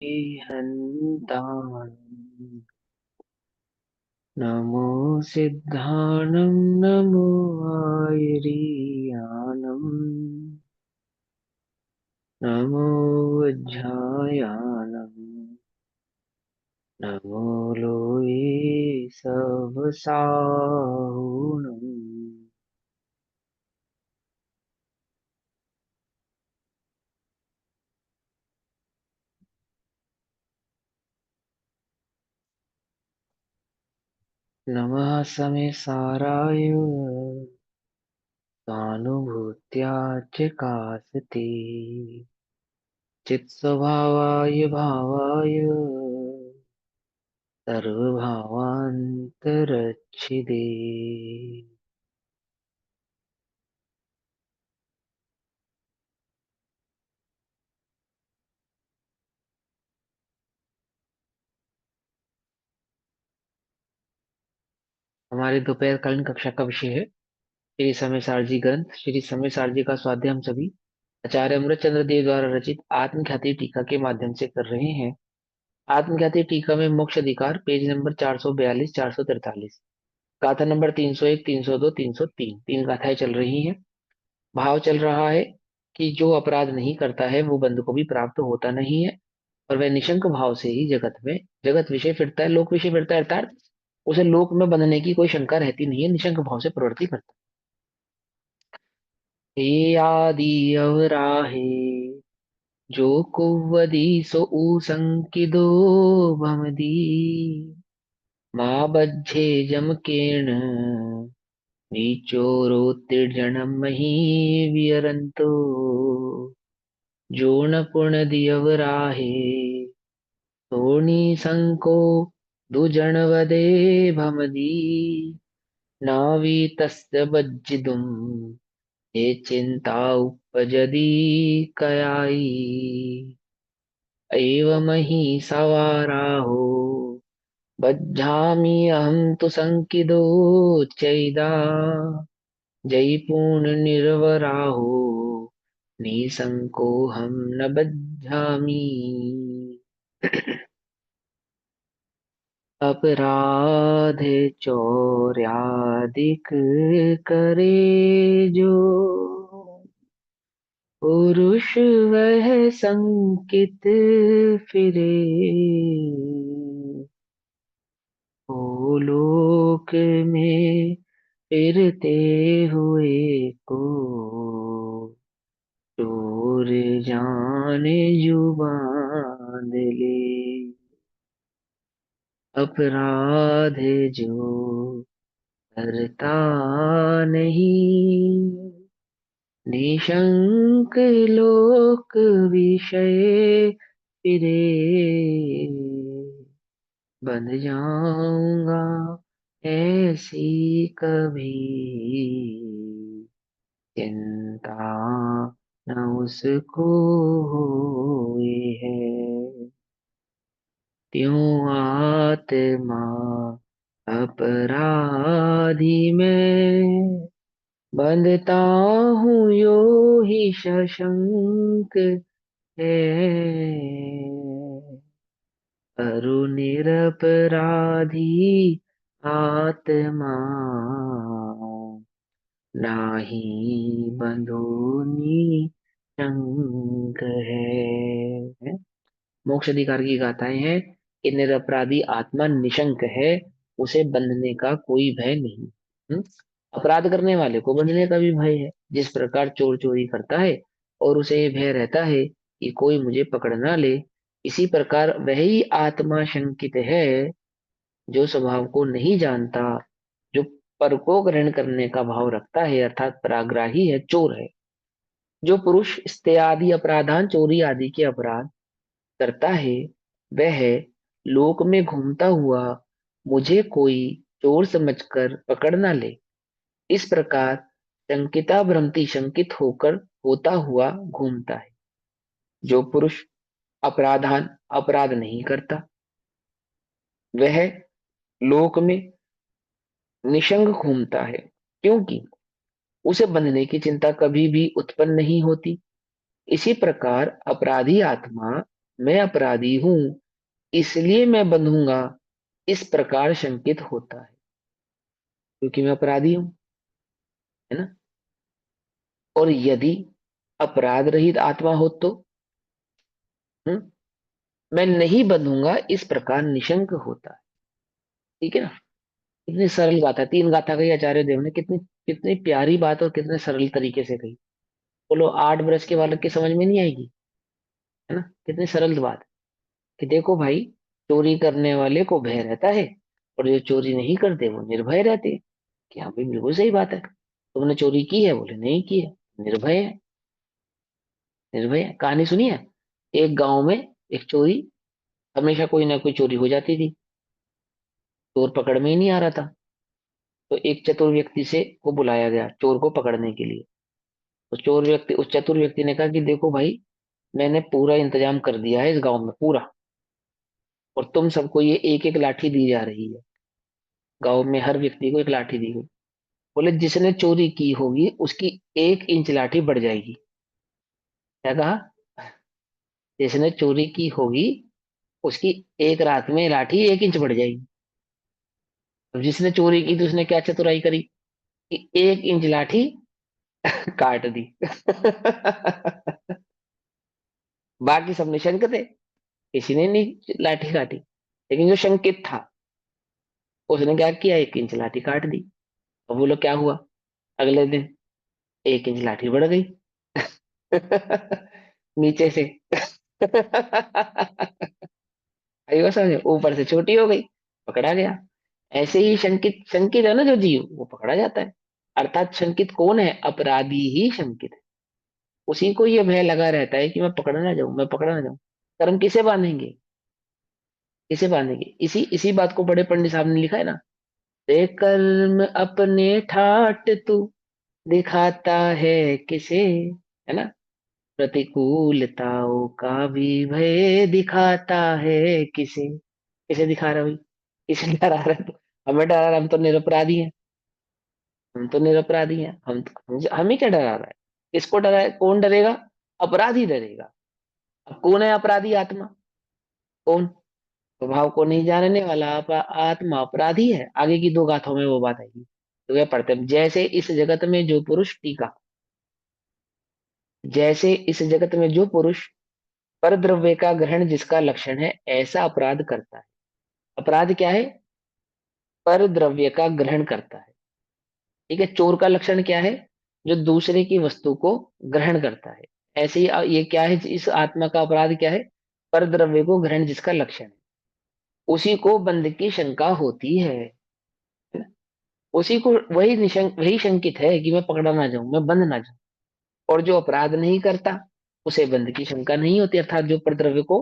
हन्ताम् नमो सिद्धाणं नमो आयरीयानम् नमो वज्रायानम् नमो लोये सवसाहुनम् नमः समे साराय स्वानुभूत्या च कासते चित्स्वभावाय भावाय सर्वभावान्तरच्छिदे। हमारे दोपहरकालीन कक्षा का विषय है श्री समय सारजी ग्रंथ श्री समय सारजी का स्वाध्याय हम सभी आचार्य अमृतचंद्र देव द्वारा रचित आत्मख्याति टीका के माध्यम से कर रहे हैं। आत्मख्याति टीका में मोक्ष अधिकार पेज नंबर 442 443, गाथा नंबर 301 302 303, तीन गाथाएं चल रही हैं। भाव चल रहा है कि जो अपराध नहीं करता है वो बंधु को भी प्राप्त होता नहीं है, और वह निशंक भाव से ही जगत में जगत विषय फिरता है, लोक विषय फिरता है, अर्थात उसे लोक में बंधने की कोई शंका रहती नहीं है, निशंक भाव से प्रवृत्ति करता है। हे आदि अवराहे जो कुवदी सो ऊसंकिदो भमदी माँ बज्झे जम केण नीचोरोत्तीर्जनम मही वियरंतो जो न पुण्य दियवराहे तोणी संको दुजनवदे भमदी नावी तस्य बज्जिदुम ये चिंता उपजदी कयाई एवमहि सवाराहो बज्झामि अहं तु संकिदो चैदा जयपूर्ण निर्वराहो निसंको हम न बज्झामि। अपराध चौर्यादिक करे जो पुरुष वह संकित फिरे ओ लोक में फिरते हुए को चोर जाने जुबान ले। अपराध जो करता नहीं निशंक लोक विषय फिरे बंध जाऊंगा ऐसी कभी चिंता न उसको हुई है। त्यों आत्मा अपराधी में बंधता हूँ यो ही सशंक है। अरु निरपराधी आत्मा नाही बंधुनी शंक है। मोक्ष अधिकार की गाथाएं हैं कि निरपराधी आत्मा निशंक है, उसे बंधने का कोई भय नहीं। हम्म? अपराध करने वाले को बंधने का भी भय है, जिस प्रकार चोर चोरी करता है और उसे ये भय रहता है कि कोई मुझे पकड़ ना ले, इसी प्रकार वही आत्मा शंकित है जो स्वभाव को नहीं जानता, जो पर को ग्रहण करने का भाव रखता है, अर्थात पराग्राही है, चोर है। जो पुरुष इत्यादि अपराधान चोरी आदि के अपराध करता है वह लोक में घूमता हुआ मुझे कोई चोर समझकर पकड़ ना ले, इस प्रकार शंकिता भ्रमति शंकित होकर होता हुआ घूमता है। जो पुरुष अपराधान अपराध नहीं करता वह लोक में निशंक घूमता है, क्योंकि उसे बंधने की चिंता कभी भी उत्पन्न नहीं होती। इसी प्रकार अपराधी आत्मा मैं अपराधी हूं, इसलिए मैं बंधूंगा, इस प्रकार शंकित होता है। क्योंकि मैं अपराधी हूं, है ना। और यदि अपराध रहित आत्मा हो तो, मैं नहीं बंधूंगा, इस प्रकार निशंक होता है। ठीक है ना। कितनी सरल बात है, तीन गाथा कही आचार्य देव ने, कितनी कितनी प्यारी बात और कितने सरल तरीके से कही। बोलो 8 बरस के बालक की समझ में नहीं आएगी, है ना। कितनी सरल बात, कि देखो भाई, चोरी करने वाले को भय रहता है, और जो चोरी नहीं करते वो निर्भय रहते हैं। कि हाँ भाई, बिल्कुल सही बात है। तुमने चोरी की है? बोले नहीं की है। निर्भय है। निर्भय है। कहानी सुनी है। एक गांव में एक चोरी, हमेशा कोई ना कोई चोरी हो जाती थी। चोर पकड़ में ही नहीं आ रहा था। तो एक चतुर व्यक्ति से को बुलाया गया चोर को पकड़ने के लिए। तो चोर व्यक्ति उस चतुर व्यक्ति ने कहा कि देखो भाई, मैंने पूरा इंतजाम कर दिया है इस गांव में पूरा, और तुम सबको ये एक एक लाठी दी जा रही है। गांव में हर व्यक्ति को एक लाठी दी गई। बोले जिसने चोरी की होगी उसकी 1 इंच लाठी बढ़ जाएगी। क्या कहा? जिसने चोरी की होगी उसकी एक रात में लाठी 1 इंच बढ़ जाएगी। तो जिसने चोरी की तो उसने क्या चतुराई करी, कि 1 इंच लाठी काट दी। बाकी सबने शंक थे, किसी ने नहीं लाठी काटी, लेकिन जो शंकित था उसने क्या किया, 1 इंच लाठी काट दी। अब बोलो क्या हुआ? अगले दिन 1 इंच लाठी बढ़ गई। नीचे से। आई बात समझे, ऊपर से छोटी हो गई, पकड़ा गया। ऐसे ही शंकित, शंकित है ना जो जीव, वो पकड़ा जाता है। अर्थात शंकित कौन है? अपराधी ही शंकित है। उसी को ये भय लगा रहता है कि मैं पकड़ा ना जाऊं, मैं पकड़ा ना जाऊं। कर्म किसे बांधेंगे? किसे बांधेंगे? इसी इसी बात को बड़े पंडित साहब ने लिखा है ना। ते कर्म अपने ठाट तू दिखाता है किसे, है ना। प्रतिकूलताओं का भी भय दिखाता है किसे। किसे दिखा रहा है भाई? किसे डरा रहा है? तो हमें डरा रहा है, हम तो निरपराधी हैं। हम तो निरपराधी हैं, हम ही क्या डरा रहा है? किसको डरा है? कौन डरेगा? अपराधी डरेगा। अब कौन है अपराधी आत्मा? कौन? स्वभाव को नहीं जानने वाला आत्मा अपराधी है। आगे की 2 गाथों में वो बात आएगी। तो वे पढ़ते हैं, जैसे इस जगत में जो पुरुष, टीका, जैसे इस जगत में जो पुरुष पर द्रव्य का ग्रहण जिसका लक्षण है, ऐसा अपराध करता है। अपराध क्या है? पर द्रव्य का ग्रहण करता है। ठीक है। चोर का लक्षण क्या है? जो दूसरे की वस्तु को ग्रहण करता है। ऐसे ही ये क्या है, इस आत्मा का अपराध क्या है? पर द्रव्य को ग्रहण जिसका लक्षण है, उसी को बंध की शंका होती है। उसी को, वही वही शंकित है कि मैं पकड़ा ना जाऊं, मैं बंद ना जाऊं। और जो अपराध नहीं करता उसे बंध की शंका नहीं होती, अर्थात जो परद्रव्य को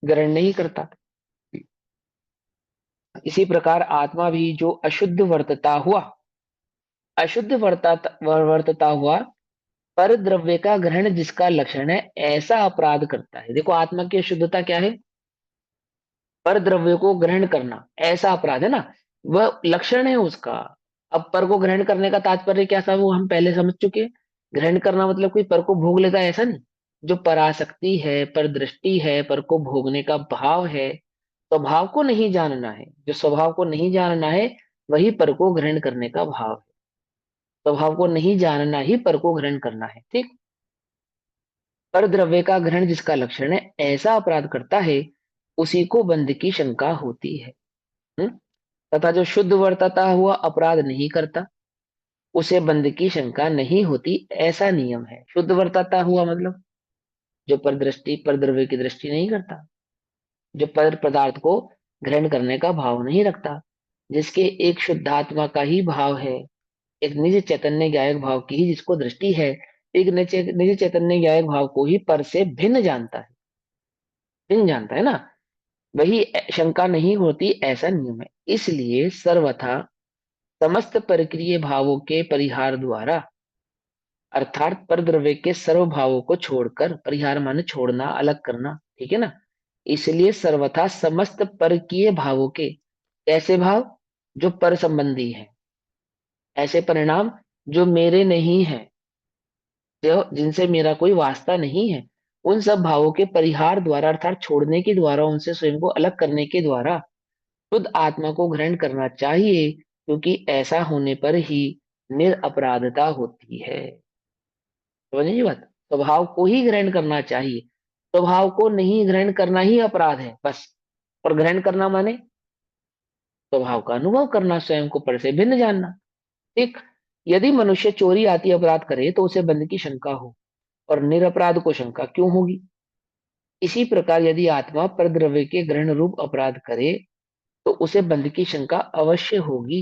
ग्रहण नहीं करता। इसी प्रकार आत्मा भी जो अशुद्ध वर्तता हुआ, अशुद्ध वर्तता हुआ, पर द्रव्य का ग्रहण जिसका लक्षण है, ऐसा अपराध करता है। देखो आत्मा की अशुद्धता क्या है? पर द्रव्य को ग्रहण करना, ऐसा अपराध है ना। वह लक्षण है उसका। अब पर को ग्रहण करने का तात्पर्य क्या था, वो हम पहले समझ चुके हैं। ग्रहण करना मतलब कोई पर को भोग लेता है, ऐसा नहीं। जो पराशक्ति है, पर दृष्टि है, पर को भोगने का भाव है, स्वभाव को नहीं जानना है। जो स्वभाव को नहीं जानना है, वही पर को ग्रहण करने का भाव है। स्वभाव को नहीं जानना ही पर को ग्रहण करना है। ठीक। पर द्रव्य का ग्रहण जिसका लक्षण है, ऐसा अपराध करता है, उसी को बंध की शंका होती है। हम्म? तथा जो शुद्ध वर्तता हुआ अपराध नहीं करता, उसे बंध की शंका नहीं होती, ऐसा नियम है। शुद्ध वर्तता हुआ मतलब जो पर दृष्टि, पर द्रव्य की दृष्टि नहीं करता, जो पर पदार्थ को ग्रहण करने का भाव नहीं रखता, जिसके एक शुद्धात्मा का ही भाव है, एक निज चैतन्य ज्ञायक भाव की ही जिसको दृष्टि है, एक निज चैतन्य ज्ञायक भाव को ही पर से भिन्न जानता है। भिन्न जानता है ना, वही शंका नहीं होती, ऐसा नियम है। इसलिए सर्वथा समस्त परक्रिय भावों के परिहार द्वारा, अर्थात पर द्रव्य के सर्व भावों को छोड़कर, परिहार माने छोड़ना, अलग करना, ठीक है ना। इसलिए सर्वथा समस्त परकीय भावों के, ऐसे भाव जो पर संबंधी है, ऐसे परिणाम जो मेरे नहीं है, जो जिनसे मेरा कोई वास्ता नहीं है, उन सब भावों के परिहार द्वारा अर्थात छोड़ने के द्वारा, उनसे स्वयं को अलग करने के द्वारा शुद्ध आत्मा को ग्रहण करना चाहिए, क्योंकि ऐसा होने पर ही निरपराधता होती है। समझिए बात। स्वभाव को ही ग्रहण करना चाहिए, स्वभाव को नहीं ग्रहण करना ही अपराध है बस। और ग्रहण करना माने स्वभाव का अनुभव करना, स्वयं को पर से भिन्न जानना। ठीक। यदि मनुष्य चोरी आदि अपराध करे तो उसे बंध की शंका हो, और निरपराध को शंका क्यों होगी। इसी प्रकार यदि आत्मा परद्रव्य के ग्रहण रूप अपराध करे तो उसे बंध की शंका अवश्य होगी।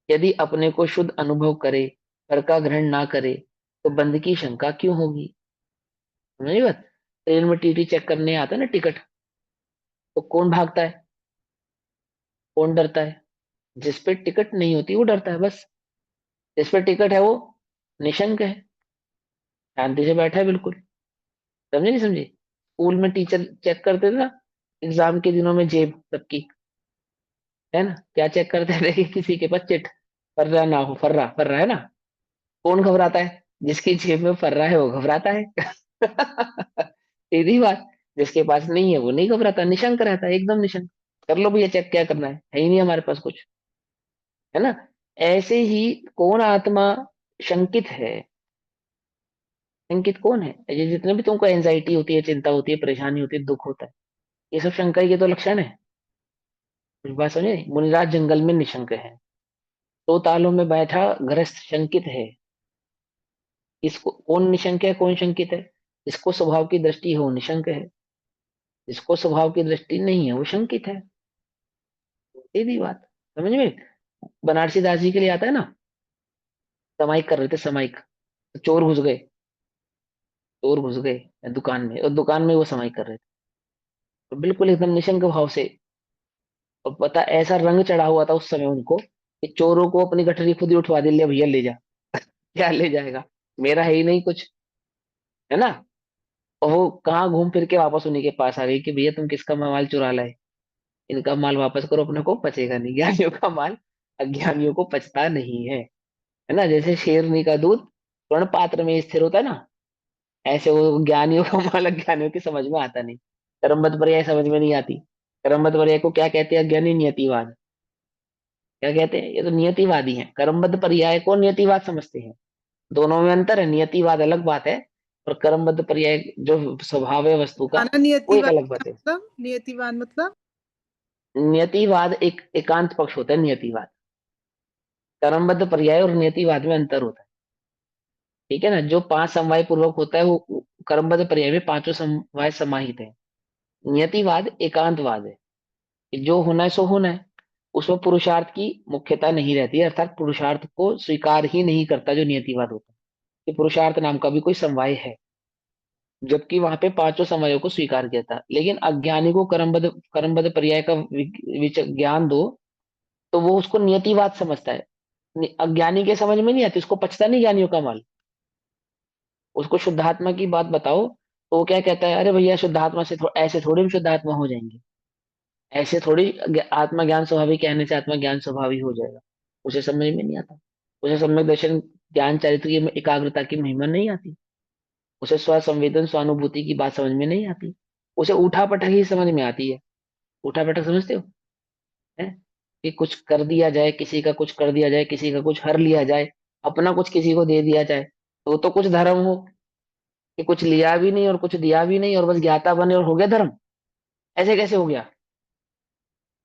यदि अपने को शुद्ध अनुभव करे, पर का ग्रहण ना करे, तो बंध की शंका क्यों होगी। समझिए बात। ट्रेन में टीटी चेक करने आता है ना, टिकट, तो कौन भागता है, कौन डरता है। जिस पे टिकट नहीं होती वो डरता है बस। जिस पे टिकट है वो निशंक है, शांति से बैठा है बिल्कुल। समझे नहीं समझे। स्कूल में टीचर चेक करते थे ना एग्जाम के दिनों में जेब सबकी, है ना, क्या चेक करते थे कि किसी के पास चिट फर्रा ना हो, फर्रा फर्रा है ना। कौन घबराता है, जिसकी जेब में फर्रा है वो घबराता है। सीधी बात। जिसके पास नहीं है वो नहीं घबराता, निशंक रहता है, एकदम निशंक। कर लो भैया चेक, क्या करना है ही नहीं हमारे पास कुछ, है ना। ऐसे ही कौन आत्मा शंकित है। शंकित कौन है, ये जितने भी तुमको एंजाइटी होती है, चिंता होती है, परेशानी होती है, दुख होता है, ये सब शंका ही के तो लक्षण है। कुछ बात समझे। मुनिराज जंगल में निशंक है, दो तालों में बैठा गृहस्थ शंकित है। इसको कौन निशंक है, कौन शंकित है। जिसको स्वभाव की दृष्टि है वो निशंक है, जिसको स्वभाव की दृष्टि नहीं है वो शंकित है। सीधी बात। समझ में। बनारसी दास जी के लिए आता है ना, समाइक कर रहे थे, समाइक, तो चोर घुस गए दुकान में, और दुकान में वो समाइक कर रहे थे, तो बिल्कुल एकदम निशंक भाव से। और पता ऐसा रंग चढ़ा हुआ था उस समय उनको कि चोरों को अपनी गठरी खुद ही उठवा दी, ले भैया ले जा। क्या ले जाएगा, मेरा है ही नहीं कुछ, है ना। और वो कहाँ घूम फिर के वापस उन्हीं के पास आ गई कि भैया तुम किसका माल चुरा लाए, इनका माल वापस करो, अपने को पचेगा नहीं। ज्ञानियों का माल अज्ञानियों को पचता नहीं है ना। जैसे शेरनी का दूध स्वर्ण पात्र में स्थिर होता है ना, ऐसे वो ज्ञानियों का माल अज्ञानियों की समझ में आता नहीं। कर्मबद्ध पर्याय समझ में नहीं आती। कर्मबद्ध पर्याय को क्या कहते हैं, अज्ञानी नियतिवाद। क्या कहते हैं, ये तो नियतिवादी हैं। कर्मबद्ध पर्याय को नियतिवाद समझते हैं। दोनों में अंतर है, नियतिवाद अलग बात है, और कर्मबद्ध पर्याय जो स्वभाव है वस्तु का, माना वो एक नियतिवाद अलग का बात है। मतलब, नियतिवाद मतलब। नियतिवाद एक एकांत पक्ष होता है, नियतिवाद। कर्मबद्ध पर्याय और नियतिवाद में अंतर होता है। ठीक है ना। जो पांच समवाय पूर्वक होता है वो कर्मबद्ध पर्याय में पांचों समवाय समाहित है। नियतिवाद एकांतवाद है कि जो होना है सो होना है। उसमें पुरुषार्थ की मुख्यता नहीं रहती है, अर्थात पुरुषार्थ को स्वीकार ही नहीं करता जो नियतिवाद होता है, कि पुरुषार्थ नाम का भी कोई समवाय है। जबकि वहां पे पांचों समयों को स्वीकार किया था। लेकिन अज्ञानी को कर्मबद्ध पर्याय का ज्ञान दो तो वो उसको नियतिवाद समझता है। अज्ञानी के समझ में नहीं आती, उसको पचता नहीं ज्ञानियों का माल। उसको शुद्धात्मा की बात बताओ तो वो क्या कहता है, अरे भैया शुद्धात्मा से ऐसे थोड़ी हम शुद्धात्मा हो जाएंगे, ऐसे थोड़ी आत्मा ज्ञान स्वभावी कहने से आत्मा ज्ञान स्वभावी हो जाएगा। उसे समझ में नहीं आता। उसे सम्यक दर्शन ज्ञान चरित्र की एकाग्रता की महिमा नहीं आती। उसे स्व संवेदन स्वानुभूति की बात समझ में नहीं आती। उसे उठा पटक ही समझ में आती है। उठा पटक समझते हो, है कि कुछ कर दिया जाए, किसी का कुछ कर दिया जाए, किसी का कुछ हर लिया जाए, अपना कुछ किसी को दे दिया जाए, तो कुछ धर्म हो कि कुछ लिया भी नहीं और कुछ दिया भी नहीं और बस ज्ञाता बने और हो गया धर्म। ऐसे कैसे हो गया।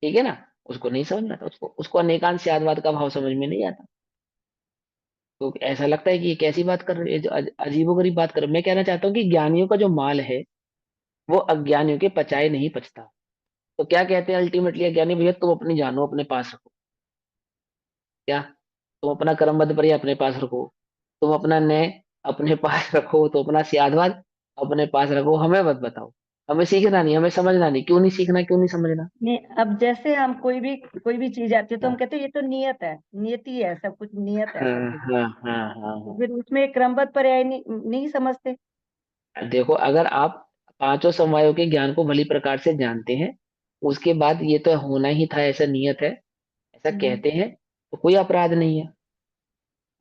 ठीक है ना। उसको नहीं समझ में आता, उसको उसको अनेकांत स्यादवाद का भाव समझ में नहीं आता। तो ऐसा लगता है कि ये कैसी बात कर रहे हैं, जो अजीबोगरीब बात कर रहे हैं। मैं कहना चाहता हूँ कि ज्ञानियों का जो माल है वो अज्ञानियों के पचाए नहीं पचता। तो क्या कहते हैं अल्टीमेटली अज्ञानी, भैया तुम अपनी जानो अपने पास रखो। क्या, तुम अपना कर्मबद्ध पर अपने पास रखो, तुम अपना न्याय अपने पास रखो, तो अपना सियादवाद अपने पास रखो, हमें मत बताओ। हमें सीखना नहीं, हमें समझना नहीं। क्यों नहीं सीखना, क्यों नहीं समझना। नहीं, अब जैसे हम कोई भी चीज आती है तो हम कहते हैं ये तो नियत है, नियति है, सब कुछ नियत है, हाँ सब कुछ। हाँ हाँ हाँ तो हाँ। फिर उसमें क्रमबद्ध पर्याय नहीं समझते। देखो अगर आप पांचों समवायों के ज्ञान को भली प्रकार से जानते हैं, उसके बाद ये तो होना ही था, ऐसा नियत है, ऐसा हम्म। कहते हैं, तो कोई अपराध नहीं है।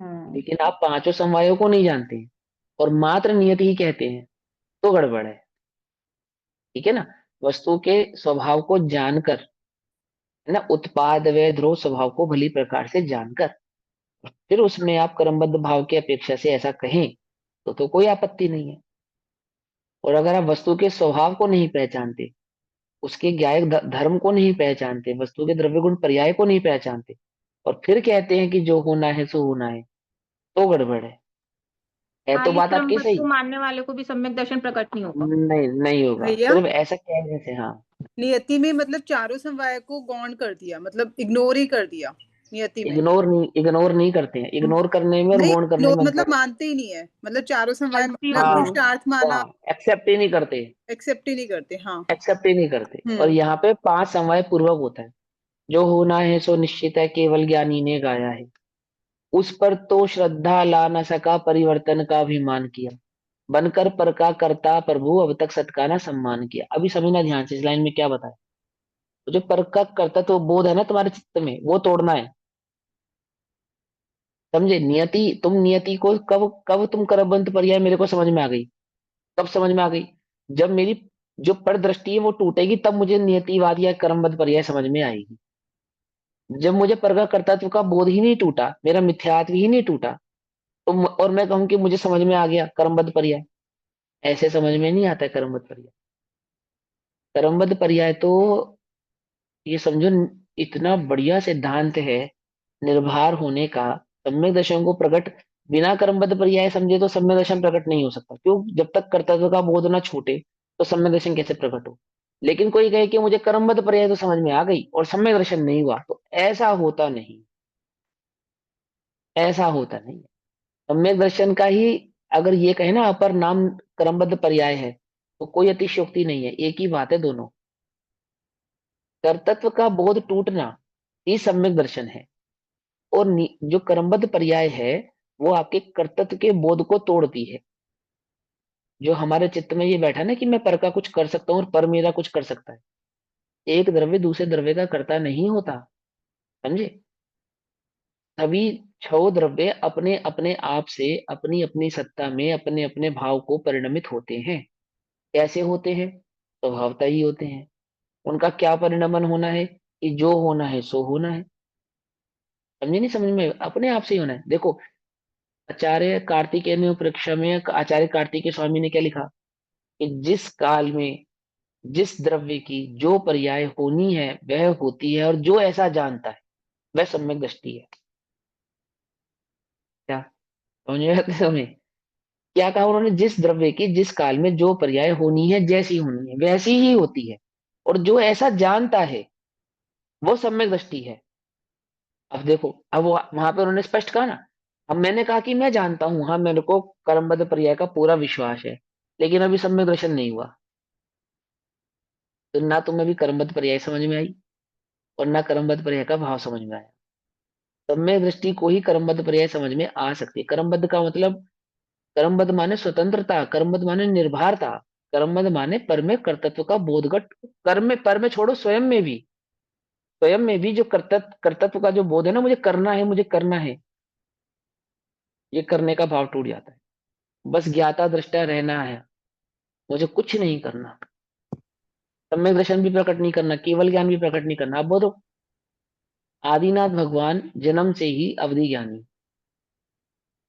हाँ। लेकिन आप पांचों समवायों को नहीं जानते हैं और मात्र नियत ही कहते हैं, तो गड़बड़ है। ठीक है ना। वस्तु के स्वभाव को जानकर, है ना, उत्पाद व ध्रुव स्वभाव को भली प्रकार से जानकर फिर उसमें आप क्रमबद्ध भाव की अपेक्षा से ऐसा कहें तो कोई आपत्ति नहीं है। और अगर आप वस्तु के स्वभाव को नहीं पहचानते, उसके ज्ञायक धर्म को नहीं पहचानते, वस्तु के द्रव्य गुण पर्याय को नहीं पहचानते, और फिर कहते हैं कि जो होना है सो होना है, तो गड़बड़ है हाँ, तो इस बात आपकी क्रमबद्ध सही। को मानने वाले को भी सम्यक दर्शन प्रकट नहीं होगा। नहीं, नहीं होगा, भैया, सिर्फ ऐसा कहने से। हाँ, नियति में मतलब चारों समवाय को गौण कर दिया, मतलब इग्नोर ही कर दिया नियति में। इग्नोर नहीं करते हैं, इग्नोर करने में और नहीं, गौण करने में मतलब अंतर है। मानते ही नहीं है, मतलब चारों समवाय गलती माना, होगी हाँ, उनसे। पुरुषार्थ माना, हाँ, एक्सेप्ट ही नहीं करते। एक्सेप्ट ही नहीं करते। हाँ। एक्सेप्ट ही नहीं करते। और हम्म। यहाँ पे 5 समवाय पूर्वक होता है। जो होना है सो निश्चित है, केवल ज्ञानी ने गाया है। उस पर तो श्रद्धा ला न सका, परिवर्तन का अभिमान किया। बनकर पर का करता प्रभु, अब तक सत का ना सम्मान किया। अभी समझना ध्यान से, इस लाइन में क्या बताया। तो जो पर का करता तो बोध है ना तुम्हारे चित्त में, वो तोड़ना है। समझे। नियति, तुम नियति को कब कब तुम करबंध पर्याय मेरे को समझ में आ गई। कब समझ में आ गई? जब मेरी जो पर दृष्टि है वो टूटेगी, तब मुझे नियतिवाद या कर्मबद्ध पर्याय समझ में आएगी। जब मुझे पर का कर्तृत्व का बोध ही नहीं टूटा, मेरा मिथ्यात्व ही नहीं टूटा, तो और मैं कहूं कि मुझे समझ में आ गया कर्मबद्ध पर्याय, ऐसे समझ में नहीं आता है कर्मबद्ध पर्याय। कर्मबद्ध पर्याय तो, ये समझो, इतना बढ़िया सिद्धांत है निर्भर होने का। सम्यक दर्शन को प्रकट बिना कर्मबद्ध पर्याय समझे तो सम्यक दर्शन प्रकट नहीं हो सकता। क्यों? जब तक कर्तव्य का बोध ना छूटे तो सम्यक दर्शन कैसे प्रकट हो। लेकिन कोई कहे कि मुझे कर्मबद्ध पर्याय तो समझ में आ गई और सम्यक दर्शन नहीं हुआ, तो ऐसा होता नहीं। ऐसा होता नहीं। सम्यक दर्शन का ही, अगर ये कहे ना अपर नाम क्रमबद्ध पर्याय है, तो कोई अतिशयोक्ति नहीं है, एक ही बात है दोनों। कर्तृत्व का बोध टूटना ही सम्यक दर्शन है। और जो क्रमबद्ध पर्याय है वो आपके कर्तृत्व के बोध को तोड़ती है। जो हमारे चित्त में ये बैठा ना कि मैं पर का कुछ कर सकता हूँ और पर मेरा कुछ कर सकता है। एक द्रव्य दूसरे द्रव्य का कर्ता नहीं होता। समझे। सभी छह द्रव्य अपने अपने आप से अपनी अपनी सत्ता में अपने अपने भाव को परिणमित होते हैं। कैसे होते हैं? स्वभावता ही होते हैं। उनका क्या परिणमन होना है कि जो होना है सो होना है। समझे नहीं? समझ में अपने आप से ही होना है। देखो, आचार्य कार्तिकेय ने परीक्षा में आचार्य कार्तिकेय स्वामी ने क्या लिखा कि जिस काल में जिस द्रव्य की जो पर्याय होनी है वह होती है, और जो ऐसा जानता है वह सम्यक दृष्टि है। क्या समझ में आते समय? क्या कहा उन्होंने? जिस द्रव्य की जिस काल में जो पर्याय होनी है, जैसी होनी है वैसी ही होती है, और जो ऐसा जानता है वो सम्यक दृष्टि है। अब देखो, अब वहां पे उन्होंने स्पष्ट कहा ना। अब मैंने कहा कि मैं जानता हूं, हाँ, मेरे को कर्मबद्ध पर्याय का पूरा विश्वास है, लेकिन अभी सम्यक दर्शन नहीं हुआ। तो ना तुम्हें भी कर्मबद्ध पर्याय समझ में आई और ना कर्मबद्ध पर्याय का भाव समझ में आया। सम्यक दृष्टि को ही कर्मबद्ध पर्याय समझ में आ सकती है। कर्मबद्ध का मतलब, कर्मबद्ध माने स्वतंत्रता, कर्मबद्ध माने निर्भरता, कर्मबद्ध माने पर में कर्तृत्व का बोधगत। कर्म में, पर में छोड़ो, स्वयं में भी जो कर्तृत्व कर्तृत्व का जो बोध है ना, मुझे करना है, मुझे करना है, ये करने का भाव टूट जाता है। बस ज्ञाता दृष्टा रहना है, मुझे कुछ नहीं करना। सम्यक दर्शन भी प्रकट नहीं करना, केवल ज्ञान भी प्रकट नहीं करना। आप बोलो, आदिनाथ भगवान जन्म से ही अवधि ज्ञानी,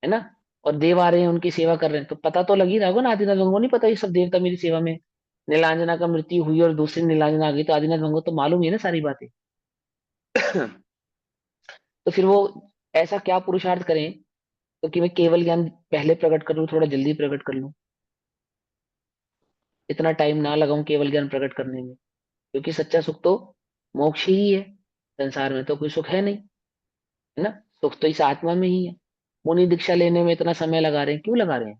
है ना, और देव आ रहे हैं उनकी सेवा कर रहे हैं, तो पता तो लग ही रहा होगा ना। आदिनाथ भगवान को नहीं पता ये सब देवता मेरी सेवा में। नीलांजना का मृत्यु हुई और दूसरी नीलांजना आ गई, तो आदिनाथ भगवान को तो मालूम ही है ना सारी बातें। तो फिर वो ऐसा क्या पुरुषार्थ करें तो कि मैं केवल ज्ञान पहले प्रकट कर लूं, थोड़ा जल्दी प्रकट कर लूं, इतना टाइम ना लगाऊं केवल ज्ञान प्रकट करने में। क्योंकि सच्चा सुख तो मोक्ष ही है। संसार में तो कोई सुख है नहीं, है ना। सुख तो इस आत्मा में ही है। मुनि दीक्षा लेने में इतना समय लगा रहे हैं, क्यों लगा रहे हैं?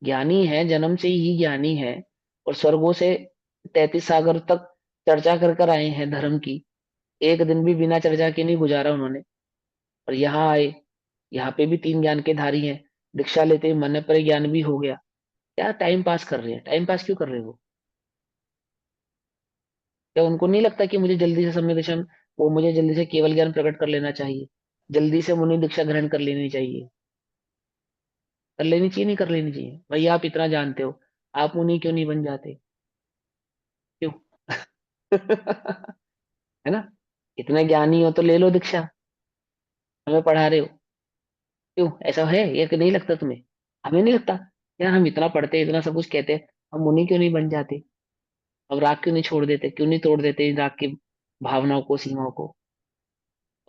ज्ञानी है, जन्म से ही ज्ञानी है, और स्वर्गों से 33 सागर तक चर्चा कर कर आए हैं धर्म की। एक दिन भी बिना चर्चा के नहीं गुजारा उन्होंने। और यहाँ आए, यहाँ पे भी 3 ज्ञान के धारी हैं। दीक्षा लेते ही मन पर ज्ञान भी हो गया। क्या टाइम पास कर रहे हैं? टाइम पास क्यों कर रहे हो? क्या उनको नहीं लगता कि मुझे जल्दी से सम्यक दर्शन, वो मुझे जल्दी से केवल ज्ञान प्रकट कर लेना चाहिए, जल्दी से मुनि दीक्षा ग्रहण कर लेनी चाहिए? कर लेनी चाहिए, नहीं कर लेनी चाहिए? भाई आप इतना जानते हो, आप मुनि क्यों नहीं बन जाते? क्यों? है ना? इतने ज्ञानी हो तो ले लो दीक्षा, हमें पढ़ा रहे हो। क्यों ऐसा है? ये कि नहीं लगता तुम्हें? हमें नहीं लगता यार, हम इतना पढ़ते इतना सब कुछ कहते हैं, हम मुनि क्यों नहीं बन जाते? अब राग क्यों नहीं छोड़ देते, क्यों नहीं तोड़ देते इन राग की भावनाओं को, सीमाओं को?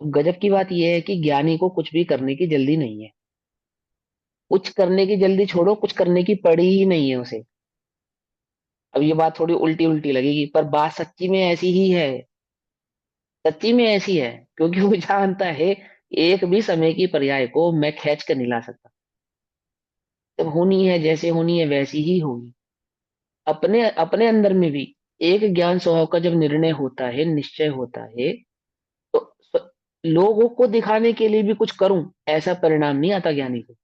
गजब की बात यह है कि ज्ञानी को कुछ भी करने की जल्दी नहीं है। कुछ करने की जल्दी छोड़ो, कुछ करने की पड़ी ही नहीं है उसे। अब ये बात थोड़ी उल्टी उल्टी लगेगी, पर बात सच्ची में ऐसी ही है। सच्ची में ऐसी है, क्योंकि वो जानता है एक भी समय की पर्याय को मैं खींच कर नहीं ला सकता। जब होनी है, जैसे होनी है वैसी ही होगी। अपने अपने अंदर में भी एक ज्ञान स्वभाव का जब निर्णय होता है, निश्चय होता है, तो लोगों को दिखाने के लिए भी कुछ करूं, ऐसा परिणाम नहीं आता ज्ञानी को।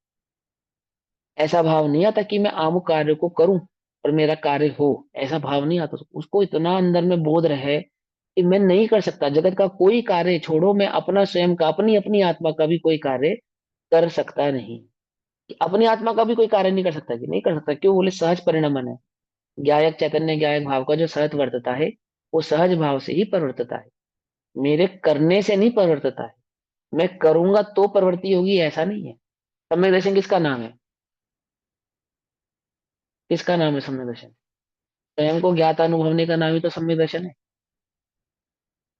ऐसा भाव नहीं आता कि मैं आम कार्य को करूं और मेरा कार्य हो, ऐसा भाव नहीं आता। उसको इतना अंदर में बोध रहे कि मैं नहीं कर सकता जगत का कोई कार्य, छोड़ो मैं अपना स्वयं का, अपनी अपनी आत्मा का भी कोई कार्य कर सकता नहीं। कि अपनी आत्मा का भी कोई कार्य नहीं कर सकता, कि नहीं कर सकता? क्यों? बोले सहज परिणमन है। ज्ञायक चैतन्य ज्ञायक भाव का जो सहज वर्तता है, वो सहज भाव से ही परिवर्तता है, मेरे करने से नहीं परिवर्तता है। मैं करूंगा तो प्रवृत्ति होगी, ऐसा नहीं है। सम्यक दर्शन किसका नाम है? किसका नाम है सम्यक दर्शन? स्वयं को ज्ञात अनुभवने का नाम ही तो सम्यक दर्शन है।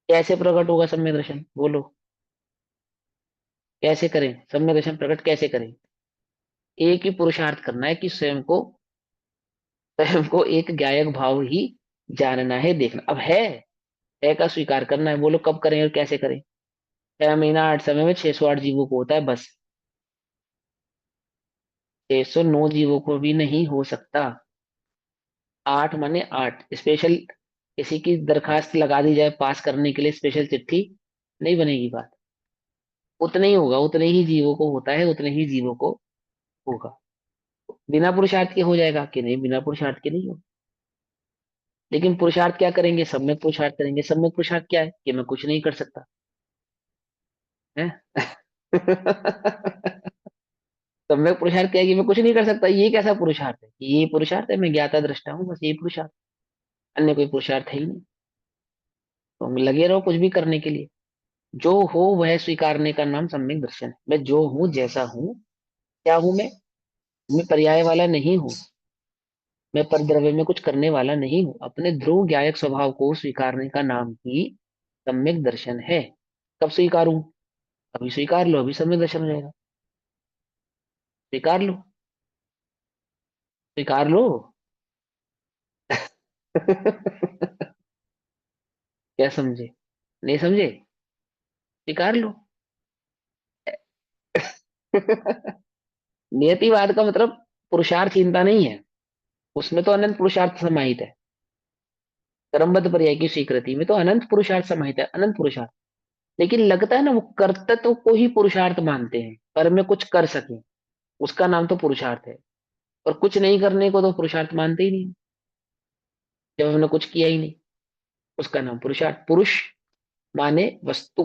कैसे प्रकट होगा सम्यक दर्शन, बोलो? कैसे करें सम्यक दर्शन प्रकट, कैसे करें? एक ही पुरुषार्थ करना है कि स्वयं को एक ज्ञायक भाव ही जानना है, देखना। अब है का स्वीकार करना है। बोलो कब करें और कैसे करें? 6 महीना 8 समय में 608 जीवों को होता है बस। 609 जीवों को भी नहीं हो सकता। 8 माने 8 स्पेशल, किसी की दरखास्त लगा दी जाए पास करने के लिए, स्पेशल चिट्ठी, नहीं बनेगी बात। उतने ही होगा, उतने ही जीवों को होता है, उतने ही जीवों को होगा। बिना पुरुषार्थ के हो जाएगा कि नहीं? बिना पुरुषार्थ के नहीं हो। लेकिन पुरुषार्थ क्या करेंगे? सम्यक पुरुषार्थ करेंगे। सम्यक पुरुषार्थ क्या है? कि मैं कुछ नहीं कर सकता है। सम्यक पुरुषार्थ क्या है? कि मैं कुछ नहीं कर सकता। ये कैसा पुरुषार्थ है? ये पुरुषार्थ है मैं ज्ञाता दृष्टा हूँ, बस यही पुरुषार्थ, अन्य कोई पुरुषार्थ है ही नहीं। तो हम लगे रहो कुछ भी करने के लिए। जो हो वह स्वीकारने का नाम सम्यक दर्शन है। मैं जो हूं, जैसा हूं, क्या हूं मैं पर्याय वाला नहीं हूं, मैं परद्रव्य में कुछ करने वाला नहीं हूं। अपने ध्रुव ज्ञायक स्वभाव को स्वीकारने का नाम ही सम्यक दर्शन है। कब स्वीकारूं? अभी स्वीकार लो, अभी सम्यक दर्शन हो जाएगा। स्वीकार लो, स्वीकार लो। क्या समझे? नहीं समझे? स्वीकार लो। नियतिवाद का मतलब पुरुषार्थहीनता नहीं है, उसमें तो अनंत पुरुषार्थ समाहित है। क्रमबद्ध पर्याय की स्वीकृति में तो अनंत पुरुषार्थ समाहित है, अनंत पुरुषार्थ। लेकिन लगता है ना, वो कर्तृत्व को ही पुरुषार्थ मानते हैं, पर मैं कुछ कर सके उसका नाम तो पुरुषार्थ है। और कुछ नहीं करने को तो पुरुषार्थ मानते ही नहीं, जब हमने कुछ किया ही नहीं, उसका नाम पुरुषार्थ। पुरुष माने वस्तु,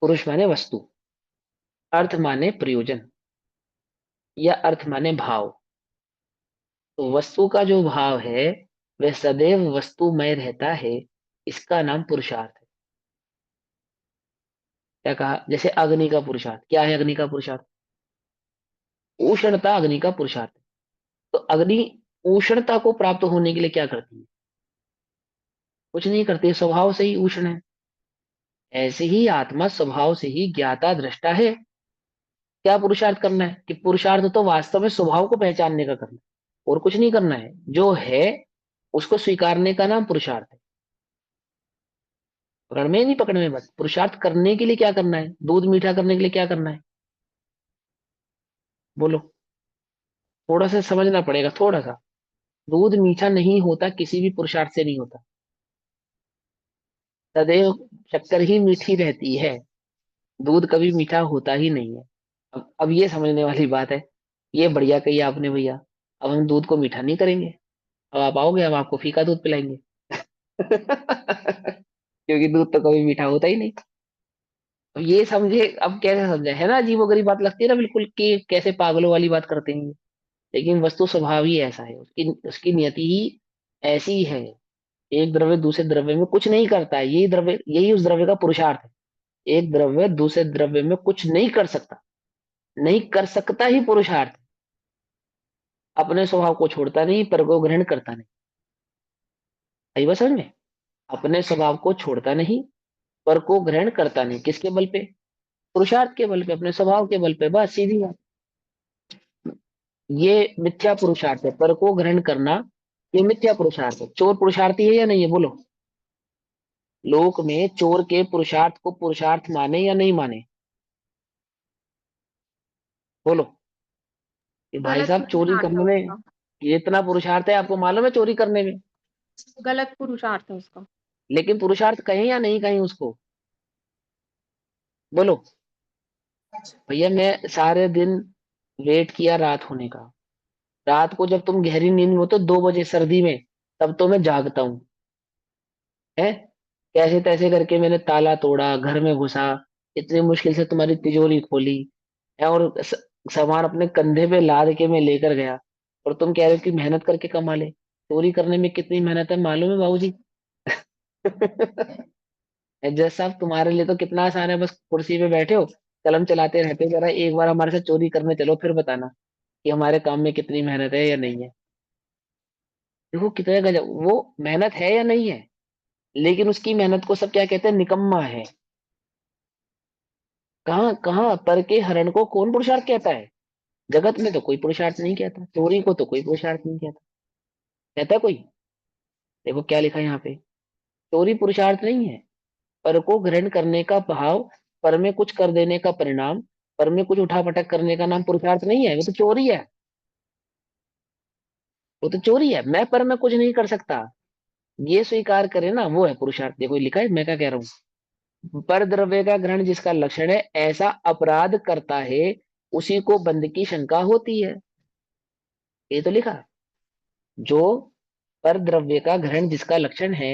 पुरुष माने वस्तु, अर्थ माने प्रयोजन, या अर्थ माने भाव। तो वस्तु का जो भाव है वह सदैव वस्तुमय रहता है, इसका नाम पुरुषार्थ है। क्या कहा? जैसे अग्नि का पुरुषार्थ क्या है? अग्नि का पुरुषार्थ उष्णता, अग्नि का पुरुषार्थ है। तो अग्नि उष्णता को प्राप्त होने के लिए क्या करती है? कुछ नहीं करती, स्वभाव से ही उष्ण है। ऐसे ही आत्मा स्वभाव से ही ज्ञाता दृष्टा है। क्या पुरुषार्थ करना है? कि पुरुषार्थ तो वास्तव में स्वभाव को पहचानने का करना है, और कुछ नहीं करना है। जो है उसको स्वीकारने का नाम पुरुषार्थ है। पकड़ में नहीं, पकड़ में बस। पुरुषार्थ करने के लिए क्या करना है? दूध मीठा करने के लिए क्या करना है? बोलो, थोड़ा सा समझना पड़ेगा, थोड़ा सा। दूध मीठा नहीं होता, किसी भी पुरुषार्थ से नहीं होता। सदैव शक्कर ही मीठी रहती है, दूध कभी मीठा होता ही नहीं है। अब ये समझने वाली बात है। ये बढ़िया कही आपने भैया। अब हम दूध को मीठा नहीं करेंगे, अब आप आओगे हम आपको फीका दूध पिलाएंगे। क्योंकि दूध तो कभी मीठा होता ही नहीं। अब ये समझे, अब कैसे समझे, है ना, अजीबोगरीब बात लगती है ना बिल्कुल, कि कैसे पागलों वाली बात करते हैं। लेकिन वस्तु स्वभाव ही ऐसा है, उसकी उसकी नियति ही ऐसी है। एक द्रव्य दूसरे द्रव्य में कुछ नहीं करता है, यही द्रव्य, यही उस द्रव्य का पुरुषार्थ है। एक द्रव्य दूसरे द्रव्य में कुछ नहीं कर सकता, नहीं कर सकता ही पुरुषार्थ है। अपने स्वभाव को छोड़ता नहीं, पर को ग्रहण करता नहीं। आई बात समझ में? अपने स्वभाव को छोड़ता नहीं, पर को ग्रहण करता नहीं, किसके बल पे? पुरुषार्थ के बल पे, अपने स्वभाव के बल पे, बस सीधी बात। ये मिथ्या पुरुषार्थ है, पर को ग्रहण करना, ये मिथ्या पुरुषार्थ है। चोर पुरुषार्थी है या नहीं है, बोलो? लोक में चोर के पुरुषार्थ को पुरुषार्थ माने या नहीं माने, बोलो? कि भाई गलत साहब चोरी पुरुषार्थ है करने में उसका। ये इतना पुरुषार्थ है, आपको मालूम है चोरी करने में? गलत पुरुषार्थ है उसका। लेकिन पुरुषार्थ कहें या नहीं कहें उसको, बोलो? भैया मैं सारे दिन वेट किया रात होने का, रात को जब तुम गहरी नींद में हो तो 2 बजे सर्दी में, तब तो मैं जागता हूँ, है? कैसे तैसे करके मैंने ताला तोड़ा, घर में घुसा, इतनी मुश्किल से तुम्हारी तिजोरी खोली, है, और सामान अपने कंधे पे लाद के मैं लेकर गया, और तुम कह रहे हो कि मेहनत करके कमा ले। चोरी करने में कितनी मेहनत है मालूम है बाबूजी? जज साहब तुम्हारे लिए तो कितना आसान है, बस कुर्सी पे बैठे हो, कलम चलाते रहते हो, जरा एक बार हमारे साथ चोरी करने चलो, फिर बताना कि हमारे काम में कितनी मेहनत है या नहीं है। देखो कितने गजब, वो मेहनत है या नहीं है, लेकिन उसकी मेहनत को सब क्या कहते हैं, निकम्मा है। कहाँ कहाँ पर के हरण को कौन पुरुषार्थ कहता है? जगत में तो कोई पुरुषार्थ नहीं कहता, चोरी को तो कोई पुरुषार्थ नहीं कहता। कहता है कोई? देखो क्या लिखा है यहाँ पे, चोरी पुरुषार्थ नहीं है, पर को ग्रहण करने का भाव, पर में कुछ कर देने का परिणाम, पर में कुछ उठापटक करने का नाम पुरुषार्थ नहीं है, वो तो चोरी है। वो तो चोरी है, मैं पर में कुछ नहीं कर सकता, ये स्वीकार करे ना, वो है पुरुषार्थ। देखो ये लिखा है, मैं क्या कह रहा हूँ, पर द्रव्य का ग्रहण जिसका लक्षण है ऐसा अपराध करता है, उसी को बंध की शंका होती है। ये तो लिखा, जो पर द्रव्य का ग्रहण जिसका लक्षण है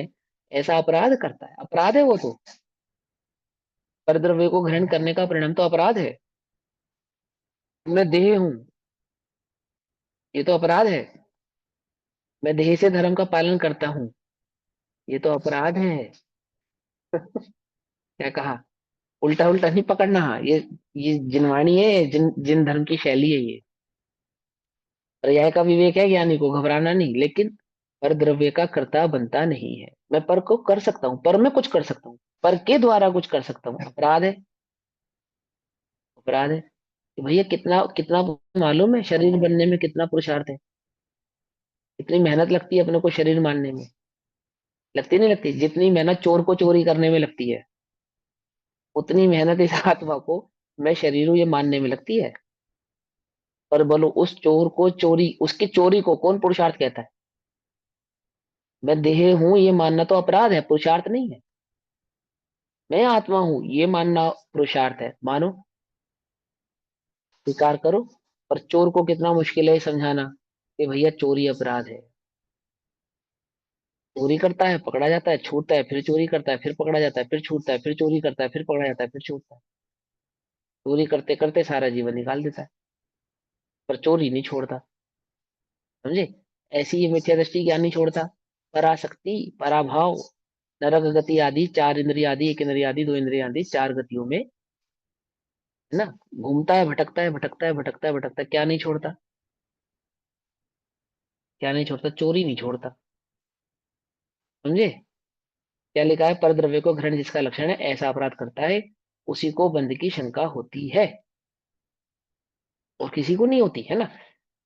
ऐसा अपराध करता है, अपराध है वो तो। पर द्रव्य को ग्रहण करने का परिणाम तो अपराध है। मैं देह हूं, ये तो अपराध है। मैं देह से धर्म का पालन करता हूँ, ये तो अपराध है। क्या कहा? उल्टा उल्टा नहीं पकड़ना, ये जिनवाणी है, जिन जिन धर्म की शैली है ये। पर्याय का विवेक है ज्ञानी को, घबराना नहीं। लेकिन पर द्रव्य का कर्ता बनता नहीं है। मैं पर को कर सकता हूँ, पर मैं कुछ कर सकता हूँ, पर के द्वारा कुछ कर सकता हूँ, अपराध है, अपराध है। कि भैया कितना कितना मालूम है शरीर बनने में कितना पुरुषार्थ है, कितनी मेहनत लगती है अपने को शरीर मानने में। लगती नहीं लगती? जितनी मेहनत चोर को चोरी करने में लगती है, उतनी मेहनत इस आत्मा को मैं शरीर हूं ये मानने में लगती है। पर बोलो, उस चोर को चोरी, उसकी चोरी को कौन पुरुषार्थ कहता है? मैं देह हूं ये मानना तो अपराध है, पुरुषार्थ नहीं है। मैं आत्मा हूं ये मानना पुरुषार्थ है, मानो, स्वीकार करो। पर चोर को कितना मुश्किल है समझाना कि भैया चोरी अपराध है। चोरी करता है, पकड़ा जाता है, छूटता है, फिर चोरी करता है, फिर पकड़ा जाता है, फिर छूटता है, फिर चोरी करता है, फिर पकड़ा जाता है, फिर छूटता है। चोरी करते करते सारा जीवन निकाल देता है, पर चोरी नहीं छोड़ता। समझे? ऐसी ये मिथ्या दृष्टि ज्ञान नहीं छोड़ता। पराशक्ति, पराभाव, नरक गति आदि, चार इंद्रिय आदि, एक इंद्रिय आदि, दो इंद्रिय आदि, चार गतियों में, है ना, घूमता है, भटकता है, भटकता है, भटकता है, भटकता है, क्या नहीं छोड़ता? क्या नहीं छोड़ता? चोरी नहीं छोड़ता। समझे? क्या लिखा है, पर द्रव्य को ग्रहण जिसका लक्षण है ऐसा अपराध करता है, उसी को बंध की शंका होती है, और किसी को नहीं होती, है ना?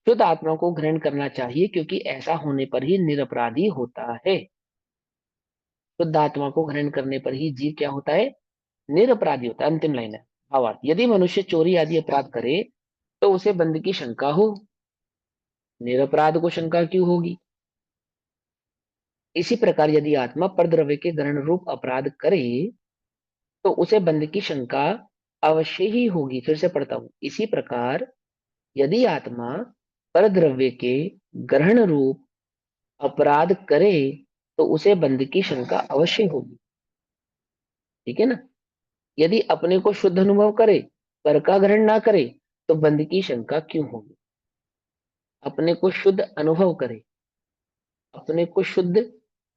शुद्ध आत्मा को ग्रहण करना चाहिए, क्योंकि ऐसा होने पर ही निरपराधी होता है। शुद्ध आत्मा को ग्रहण करने पर ही जीव क्या होता है? निरपराधी होता है। अंतिम लाइन है, भावार्थ, यदि मनुष्य चोरी आदि अपराध करे तो उसे बंध की शंका हो, निरपराध को शंका क्यों होगी? इसी प्रकार यदि आत्मा परद्रव्य के ग्रहण रूप अपराध करे तो उसे बंध की शंका अवश्य ही होगी। फिर से पढ़ता हूं, इसी प्रकार यदि आत्मा परद्रव्य के ग्रहण रूप अपराध करे तो उसे बंध की शंका अवश्य होगी। ठीक है ना? यदि अपने को शुद्ध अनुभव करे पर का ग्रहण ना करे तो बंध की शंका क्यों होगी। अपने को शुद्ध अनुभव करे, अपने को शुद्ध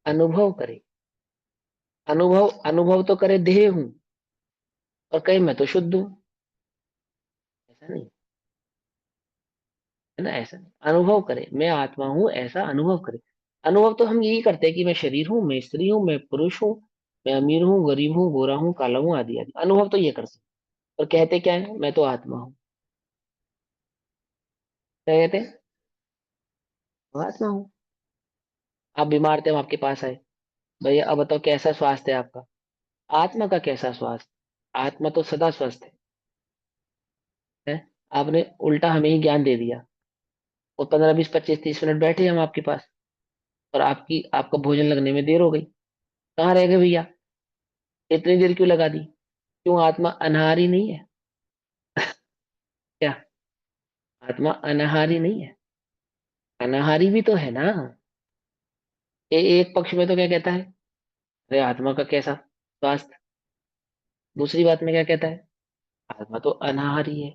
अनुभव करे, अनुभव अनुभव तो करे देह हूं और कहे मैं तो शुद्ध हूं, ऐसा नहीं है ना, ऐसा नहीं। अनुभव करे मैं आत्मा हूं, ऐसा अनुभव करे। अनुभव तो हम यही करते हैं कि मैं शरीर हूं, मैं स्त्री हूं, मैं पुरुष हूं, मैं अमीर हूं, गरीब हूं, गोरा हूं, काला हूं, आदि आदि। अनुभव तो ये कर सकते हैं। और कहते क्या है, मैं तो आत्मा हूं। क्या कहते हैं, मैं आत्मा हूं। आप बीमार थे, हम आपके पास आए, भैया अब बताओ कैसा स्वास्थ्य है आपका। आत्मा का कैसा स्वास्थ्य, आत्मा तो सदा स्वस्थ है। आपने उल्टा हमें ही ज्ञान दे दिया और 15 20 25 30 मिनट बैठे हम आपके पास और आपका भोजन लगने में देर हो गई। कहाँ रह गए भैया, इतनी देर क्यों लगा दी। क्यों, आत्मा अनाहारी नहीं है क्या, आत्मा अनाहारी नहीं है, अनाहारी भी तो है ना। एक पक्ष में तो क्या कहता है, अरे आत्मा का कैसा स्वास्थ्य, दूसरी बात में क्या कहता है, आत्मा तो अनाहारी है।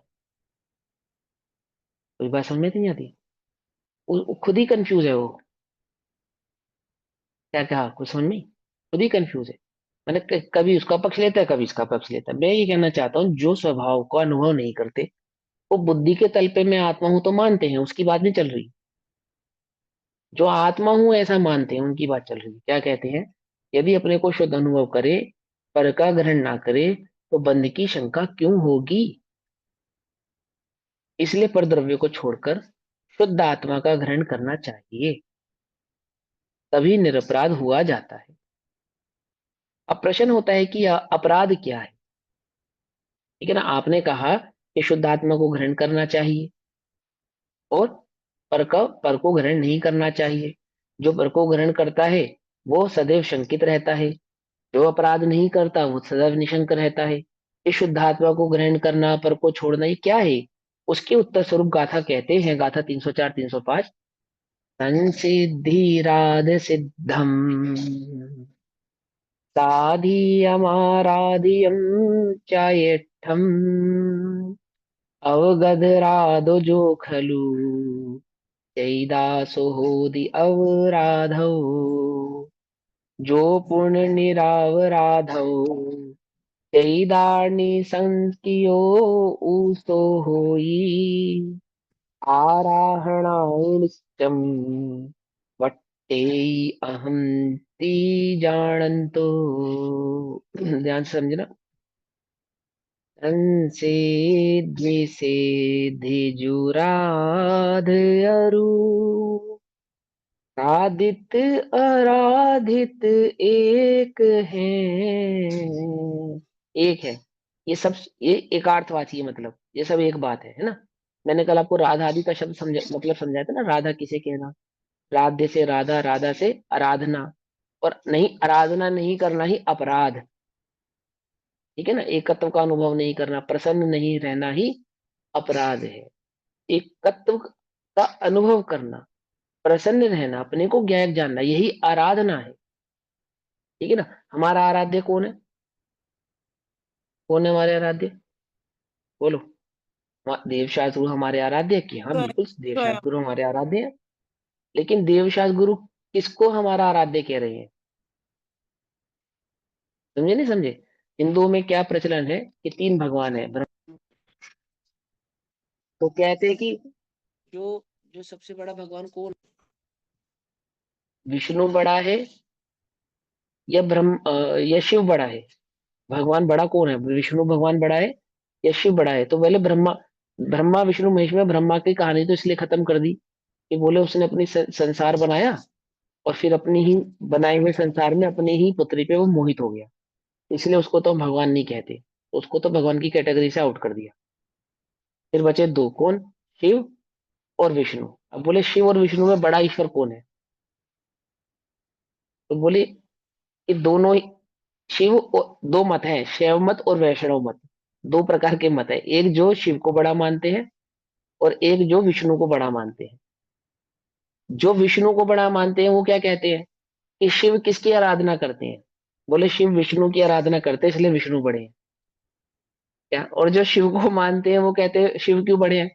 कोई बात समझ में नहीं आती, वो खुद ही कंफ्यूज है वो। क्या कहा, कुछ समझ में, खुद ही कंफ्यूज है। मैंने कभी उसका पक्ष लेता है, कभी इसका पक्ष लेता है। मैं ये कहना चाहता हूँ, जो स्वभाव को अनुभव नहीं करते वो बुद्धि के तल पे मैं आत्मा हूं तो मानते हैं, उसकी बात नहीं चल रही। जो आत्मा हूं ऐसा मानते हैं उनकी बात चल रही है। क्या कहते हैं, यदि अपने को शुद्ध अनुभव करे पर का ग्रहण ना करे तो बंध की शंका क्यों होगी। इसलिए परद्रव्य को छोड़कर शुद्ध आत्मा का ग्रहण करना चाहिए, तभी निरपराध हुआ जाता है। अब प्रश्न होता है कि अपराध क्या है। ठीक है ना, आपने कहा कि शुद्ध आत्मा को ग्रहण करना चाहिए और पर को ग्रहण नहीं करना चाहिए। जो पर को ग्रहण करता है वो सदैव शंकित रहता है, जो अपराध नहीं करता वो सदैव निशंक रहता है। इस शुद्ध आत्मा को ग्रहण करना, पर को छोड़ना, ये क्या है। उसके उत्तर स्वरूप गाथा कहते हैं, गाथा 304 305, संसिद्धिराध सिद्धम साधियमाराधियम चायेठम अवगधराधो जो खलु चैदासोहोदि अवराधौ जो पूर्ण निरावराधौ चैदार्नि संकियो ऊसो होई आराहणानित्यम वट्टे अहम ती जानन्तो। ध्यान से समझना। से द्विसेधिजुराध अरु आदित आराधित एक है, एक है। ये सब ये एकार्थवाची है, मतलब ये सब एक बात है ना। मैंने कल आपको राधा आदि का शब्द समझा, मतलब समझाया था ना, राधा किसे कहना, राध्य से राधा, राधा से आराधना, और नहीं आराधना नहीं करना ही अपराध। ठीक है ना, एकत्व का अनुभव नहीं करना, प्रसन्न नहीं रहना ही अपराध है। एकत्व का अनुभव करना, प्रसन्न रहना, अपने को ज्ञायक जानना, यही आराधना है। ठीक है ना। हमारा आराध्य कौन है, कौन है हमारे आराध्य, बोलो। देवशास्त्र गुरु हमारे आराध्य है कि, हाँ बिल्कुल देवशास्त्र स्वयं। गुरु हमारे आराध्य है। लेकिन देवशास्त्र गुरु किसको हमारा आराध्य कह रहे हैं, समझे नहीं समझे। हिंदुओं में क्या प्रचलन है कि 3 भगवान है, तो कहते हैं कि जो जो सबसे बड़ा भगवान कौन, विष्णु बड़ा है या या शिव बड़ा है। भगवान बड़ा कौन है, विष्णु भगवान बड़ा है या शिव बड़ा है। तो पहले ब्रह्मा, ब्रह्मा विष्णु महेश में ब्रह्मा की कहानी तो इसलिए खत्म कर दी कि बोले उसने अपनी संसार बनाया और फिर अपनी ही बनाए हुए संसार में अपनी ही पुत्री पे वो मोहित हो गया, इसलिए उसको तो हम भगवान नहीं कहते, उसको तो भगवान की कैटेगरी से आउट कर दिया। फिर बचे 2, कौन, शिव और विष्णु। अब बोले शिव और विष्णु में बड़ा ईश्वर कौन है, तो बोले ये दोनों ही, शिव और 2 मत हैं, शैव मत और वैष्णव मत, 2 प्रकार के मत है। एक जो शिव को बड़ा मानते हैं और एक जो विष्णु को बड़ा मानते हैं। जो विष्णु को बड़ा मानते हैं वो क्या कहते हैं कि शिव किसकी आराधना करते हैं, बोले शिव विष्णु की आराधना करते हैं इसलिए विष्णु बड़े हैं। क्या? और जो शिव को मानते हैं वो कहते हैं शिव क्यों बड़े हैं?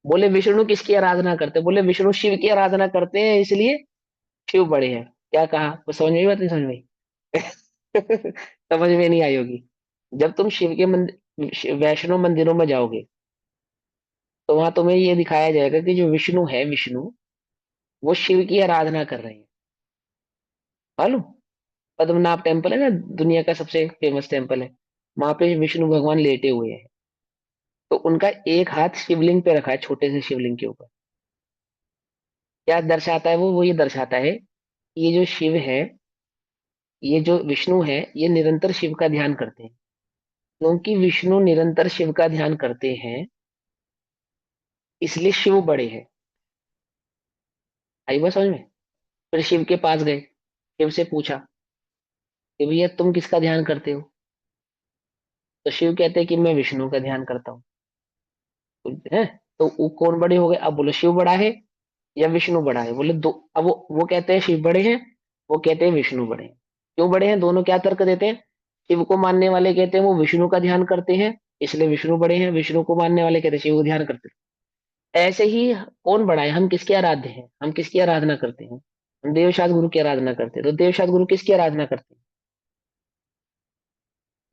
बोले विष्णु किसकी आराधना करते हैं? बोले विष्णु शिव की आराधना करते हैं इसलिए शिव बड़े हैं। क्या कहा? वो समझ में आई बात? नहीं समझ में आई? समझ में नहीं आई होगी। जब तुम शिव के मंदिर, वैष्णव मंदिरों में जाओगे, तो वहां तुम्हें ये दिखाया जाएगा कि जो विष्णु है, विष्णु वो शिव की आराधना कर रहे हैं। मालूम? पद्मनाभ टेम्पल है ना, दुनिया का सबसे फेमस टेम्पल है। वहां पे विष्णु भगवान लेटे हुए हैं। तो उनका एक हाथ शिवलिंग पे रखा है, छोटे से शिवलिंग के ऊपर। क्या दर्शाता है वो ये दर्शाता है कि ये जो शिव है, ये जो विष्णु है, ये निरंतर शिव का ध्यान करते हैं। क्योंकि विष्णु निरंतर शिव का ध्यान करते हैं, इसलिए शिव बड़े हैं। आई बात समझ में? फिर शिव के पास गए, शिव से पूछा कि भैया तुम किसका ध्यान करते हो? तो शिव कहते हैं कि मैं विष्णु का ध्यान करता हूँ। है? तो वो कौन बड़े हो गए? अब बोलो शिव बड़ा है या विष्णु बड़ा है? बोले दो। अब वो कहते हैं शिव बड़े हैं, वो कहते हैं विष्णु बड़े हैं। क्यों बड़े हैं? दोनों क्या तर्क देते हैं? शिव को मानने वाले कहते हैं वो विष्णु का ध्यान करते हैं, इसलिए विष्णु बड़े हैं। विष्णु को मानने वाले कहते हैं शिव को ध्यान करते हैं। ऐसे ही कौन बड़ा है? हम किसके आराध्य हैं? हम किसकी आराधना करते हैं? हम देवशाद गुरु की आराधना करते हैं। तो देवशाद गुरु किसकी आराधना करते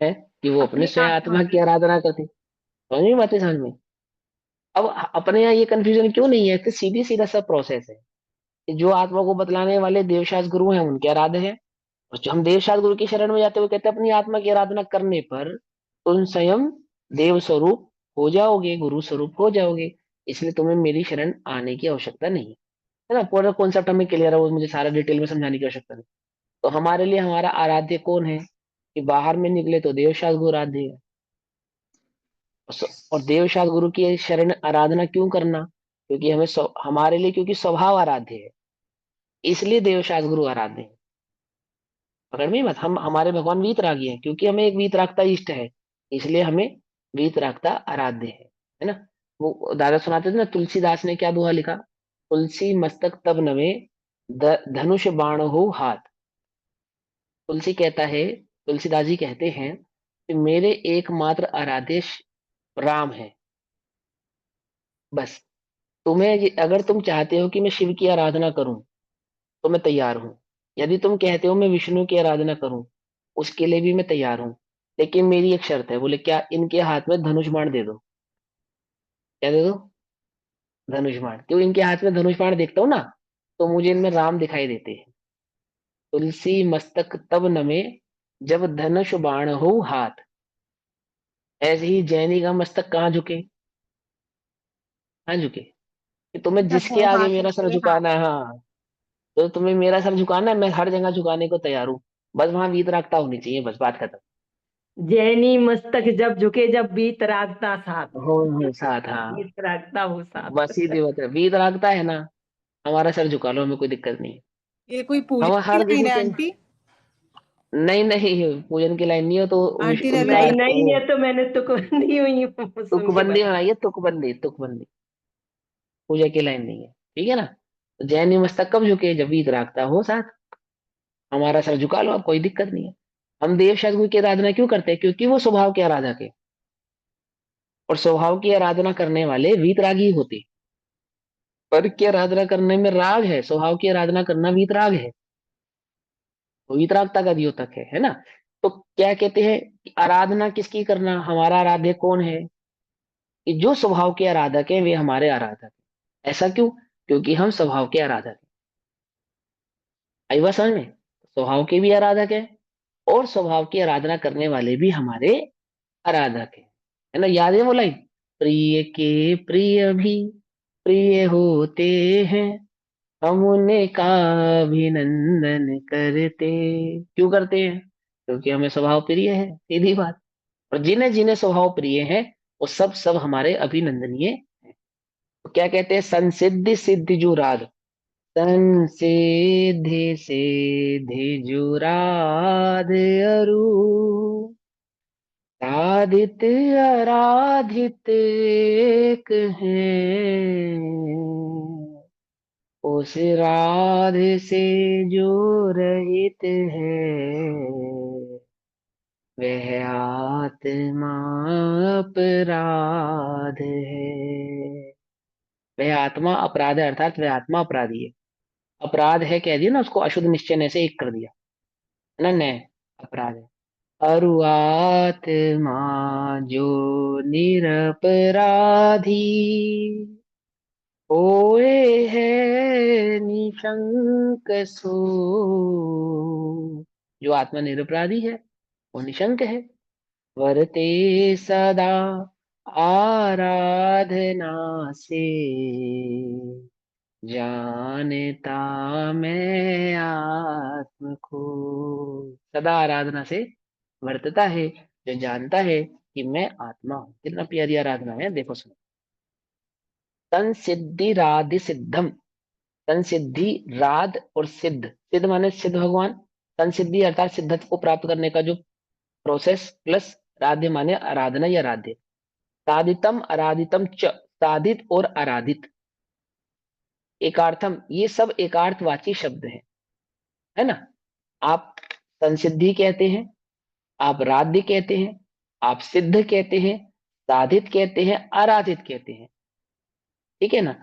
हैं? कि वो अपने अपनी स्वयं आत्मा आत्मा की की। आराधना करते हैं। समझ में बातें? समझ में? अब अपने यहाँ ये कंफ्यूजन क्यों नहीं है? तो सीधी सीधा सा प्रोसेस है कि जो आत्मा को बतलाने वाले देवशास्त्र गुरु हैं उनके आराध्य हैं। और जो हम देवशास्त्र गुरु की शरण में जाते हुए कहते हैं अपनी आत्मा की आराधना करने पर तुम स्वयं देव स्वरूप हो जाओगे, गुरु स्वरूप हो जाओगे। इसलिए तुम्हें मेरी शरण आने की आवश्यकता नहीं है ना। पूरा कॉन्सेप्ट हमें क्लियर है, वो मुझे सारा डिटेल में समझाने की आवश्यकता नहीं। तो हमारे लिए हमारा आराध्य कौन है? कि बाहर में निकले तो देवशास्त्र गुरु आराध्य है। और देवशास्त्र गुरु की शरण आराधना क्यों करना? क्योंकि हमारे लिए क्योंकि स्वभाव आराध्य है, इसलिए देवशास्त्र गुरु आराध्य है। पकड़ में मत। हम हमारे भगवान वीतरागी हैं क्योंकि हमें एक वीतरागता इष्ट है, इसलिए हमें वीतरागता आराध्य है ना। वो दादा सुनाते थे ना, तुलसीदास ने क्या दोहा लिखा? तुलसी मस्तक तब नवे, धनुष बाण हो हाथ। तुलसी कहता है, तुलसीदास जी कहते हैं कि मेरे एकमात्र आराध्य राम है। बस अगर तुम चाहते हो कि मैं शिव की आराधना करूं तो मैं तैयार हूं। यदि तुम कहते हो मैं विष्णु की आराधना करूं, उसके लिए भी मैं तैयार हूं। लेकिन मेरी एक शर्त है। बोले क्या? इनके हाथ में धनुष बाण दे दो। क्या दे दो? धनुष बाण। क्यों? इनके हाथ में धनुष बाण देखता हूं ना, तो मुझे इनमें राम दिखाई देते हैं। तुलसी मस्तक तब नमे, जब धनुष बाण हो हाथ। ऐसे ही जैनी का मस्तक कहाँ झुके? कहाँ झुके? कि तुम्हें जब जिसके वो आगे हाथ मेरा सर उठे, हाँ। झुकाना है, हाँ, तो तुम्हें मेरा सर झुकाना है, मैं हर जगह झुकाने को तैयार हूँ। बस वहां वीतरागता होनी चाहिए, बस बात खत्म। जैनी मस्तक जब झुके, जब बीत रागता साथ। हो साथ, हाँ। बीत रागता हो साथ। बस सीधी बात है, वीतरागता है ना, हमारा सर झुका लो, हमें कोई दिक्कत नहीं है। ये कोई पूजन हम की हर लाइन जगह है के। आंटी? नहीं नहीं, पूजन की लाइन नहीं हो तो आंटी ने अभी नहीं उनका नहीं, बताया। ये तो मैंने तुकबंदी हुई हूँ, सुन के तुकबंदी बता। बनाई है, तुकबंदी तुकबंदी। पूजा की लाइन नहीं है, ठीक है ना। तो जैनी मस्तक कब झुके? जब वीतरागता हो साथ। हमारा सर झुका लो, अब कोई दिक्कत नहीं है। हम देव शास्त्र की आराधना क्यों करते हैं? क्योंकि वो स्वभाव के आराधक है, और स्वभाव की आराधना करने वाले वीतरागी होते हैं। पर की आराधना करने में राग है, स्वभाव की आराधना करना वीतराग है। तो वीतरागता का द्योतक है ना। तो क्या कहते हैं कि आराधना किसकी करना? हमारा आराध्य कौन है? कि जो स्वभाव के आराधक है वे हमारे आराधक हैं। ऐसा क्यों? क्योंकि हम स्वभाव के आराधक हैं। आई बात समझ में? स्वभाव के भी आराधक है, और स्वभाव की आराधना करने वाले भी हमारे आराधक है ना। याद है वो लाइन? प्रिय के प्रिय भी प्रिय होते हैं, हम उनका अभिनंदन करते। क्यों करते हैं? क्योंकि हमें स्वभाव प्रिय है, सीधी बात। और जिन्हें जिन्हें स्वभाव प्रिय है वो सब सब हमारे अभिनंदनीय हैं। तो क्या कहते हैं? संसिद्धि सिद्धि जुराग। संसिद्धि सिद्धि जुराद अरु, साधित आराधित एक हैं, उस राधे से जो रहित है, वह आत्मा अपराध है। वह आत्मा अपराध है, अर्थात वह आत्मा अपराधी है। अपराध है कह दिया ना, उसको अशुद्ध निश्चय ने से एक कर दिया है ना, न अपराध है। अरु आत्मा जो निरपराधी होए है निशंक सो। जो आत्मा निरपराधी है वो निशंक है। वरते सदा आराधना से जानता मैं आत्म को। सदा आराधना से वर्तता है, जो जानता है कि मैं आत्मा हूं। कितना प्यारी आराधना है, देखो सुनो। तन सिद्धि राधि सिद्धम। तन सिद्धि राध और सिद्ध, सिद्ध माने सिद्ध भगवान। तन सिद्धि अर्थात सिद्धत्व को प्राप्त करने का जो प्रोसेस, प्लस राध्य माने आराधना या राध्य। साधितम अराधितम च, साधित और आराधित। एकार्थम, ये सब एकार्थवाची शब्द है ना। आप संसिद्धि कहते हैं, आप राध्य कहते हैं, आप सिद्ध कहते हैं, साधित कहते हैं, आराधित कहते हैं। ठीक है ना।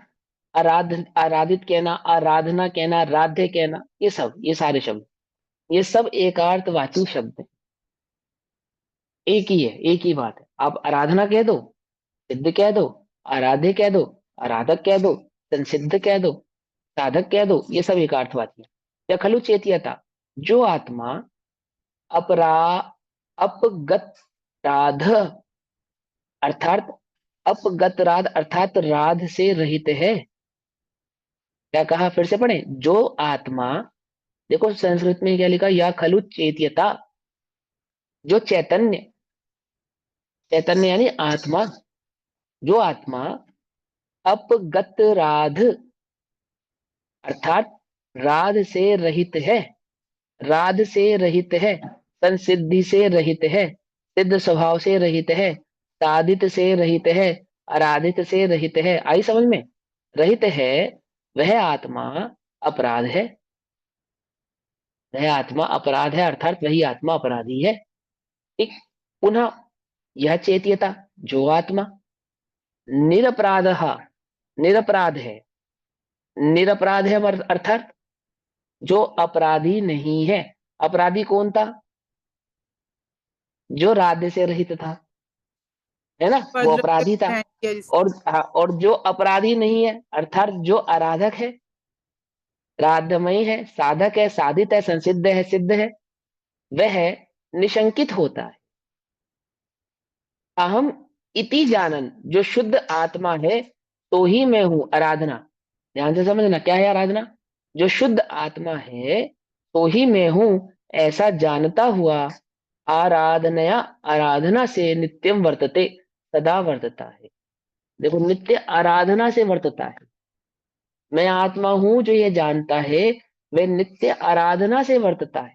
आराधित कहना, आराधना कहना, राध्य कहना, ये सब, ये सारे शब्द, ये सब एकार्थवाची शब्द हैं। एक ही है, एक ही बात है। आप आराधना कह दो, सिद्ध कह दो, आराध्य कह दो, आराधक कह दो, संसिद्ध कह दो, साधक कह दो, ये सब एकार्थवाची है। या खलु चेतियता, जो आत्मा अपरा अपगत राध, अर्थात अपगत राध अर्थात राध से रहित है। क्या कहा, फिर से पढ़े। जो आत्मा, देखो संस्कृत में क्या लिखा, या खलु चेत्यता, जो चैतन्य, चैतन्य यानी आत्मा, जो आत्मा अपगत राध अर्थात राध से रहित है, राध से रहित है, संसिद्धि से रहित है, सिद्ध स्वभाव से रहित है, साधित से रहित है, आराधित से रहित है। आई समझ में, रहित है, वह आत्मा अपराध है। वह आत्मा अपराध है, अर्थात वही आत्मा अपराधी है। ठीक। पुनः यह चेत्यता, जो आत्मा निरपराध, निरपराध है, निरपराध है अर्थात जो अपराधी नहीं है। अपराधी कौन था, जो राध्य से रहित था, है ना, वो अपराधी था। और हाँ, और जो अपराधी नहीं है अर्थात जो आराधक है, राधमयी है, साधक है, साधित है, संसिद्ध है, सिद्ध है, वह निशंकित होता है। अहम इति जानन, जो शुद्ध आत्मा है तो ही मैं हूं। आराधना ध्यान से समझना, क्या है आराधना, जो शुद्ध आत्मा है तो ही मैं हूं, ऐसा जानता हुआ आराधनया, आराधना से नित्यम वर्तते, सदा वर्तता है। देखो, नित्य आराधना से वर्तता है। मैं आत्मा हूं जो ये जानता है, वह नित्य आराधना से वर्तता है।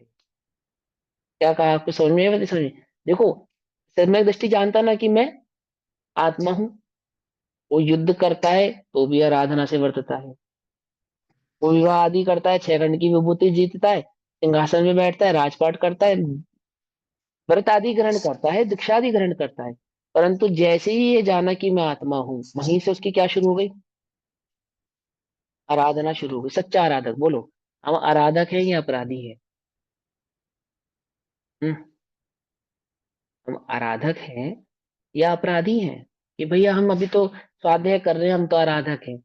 क्या कहा, आपको समझ में आया? समझ में? देखो, सम्यक दृष्टि जानता ना कि मैं आत्मा हूं, वो युद्ध करता है तो भी आराधना से वर्तता है। वो विवाह आदि करता है, 6 खंड की विभूति जीतता है, सिंहासन में बैठता है, राजपाट करता है, व्रत आदि ग्रहण करता है, दीक्षा आदि ग्रहण करता है। परंतु जैसे ही ये जाना कि मैं आत्मा हूं, वहीं से उसकी क्या शुरू हो गई, आराधना शुरू हो गई। सच्चा आराधक बोलो, हम आराधक है या अपराधी है? हम्म, हम आराधक हैं या अपराधी हैं? कि भैया हम अभी तो स्वाध्याय कर रहे हैं, हम तो आराधक हैं।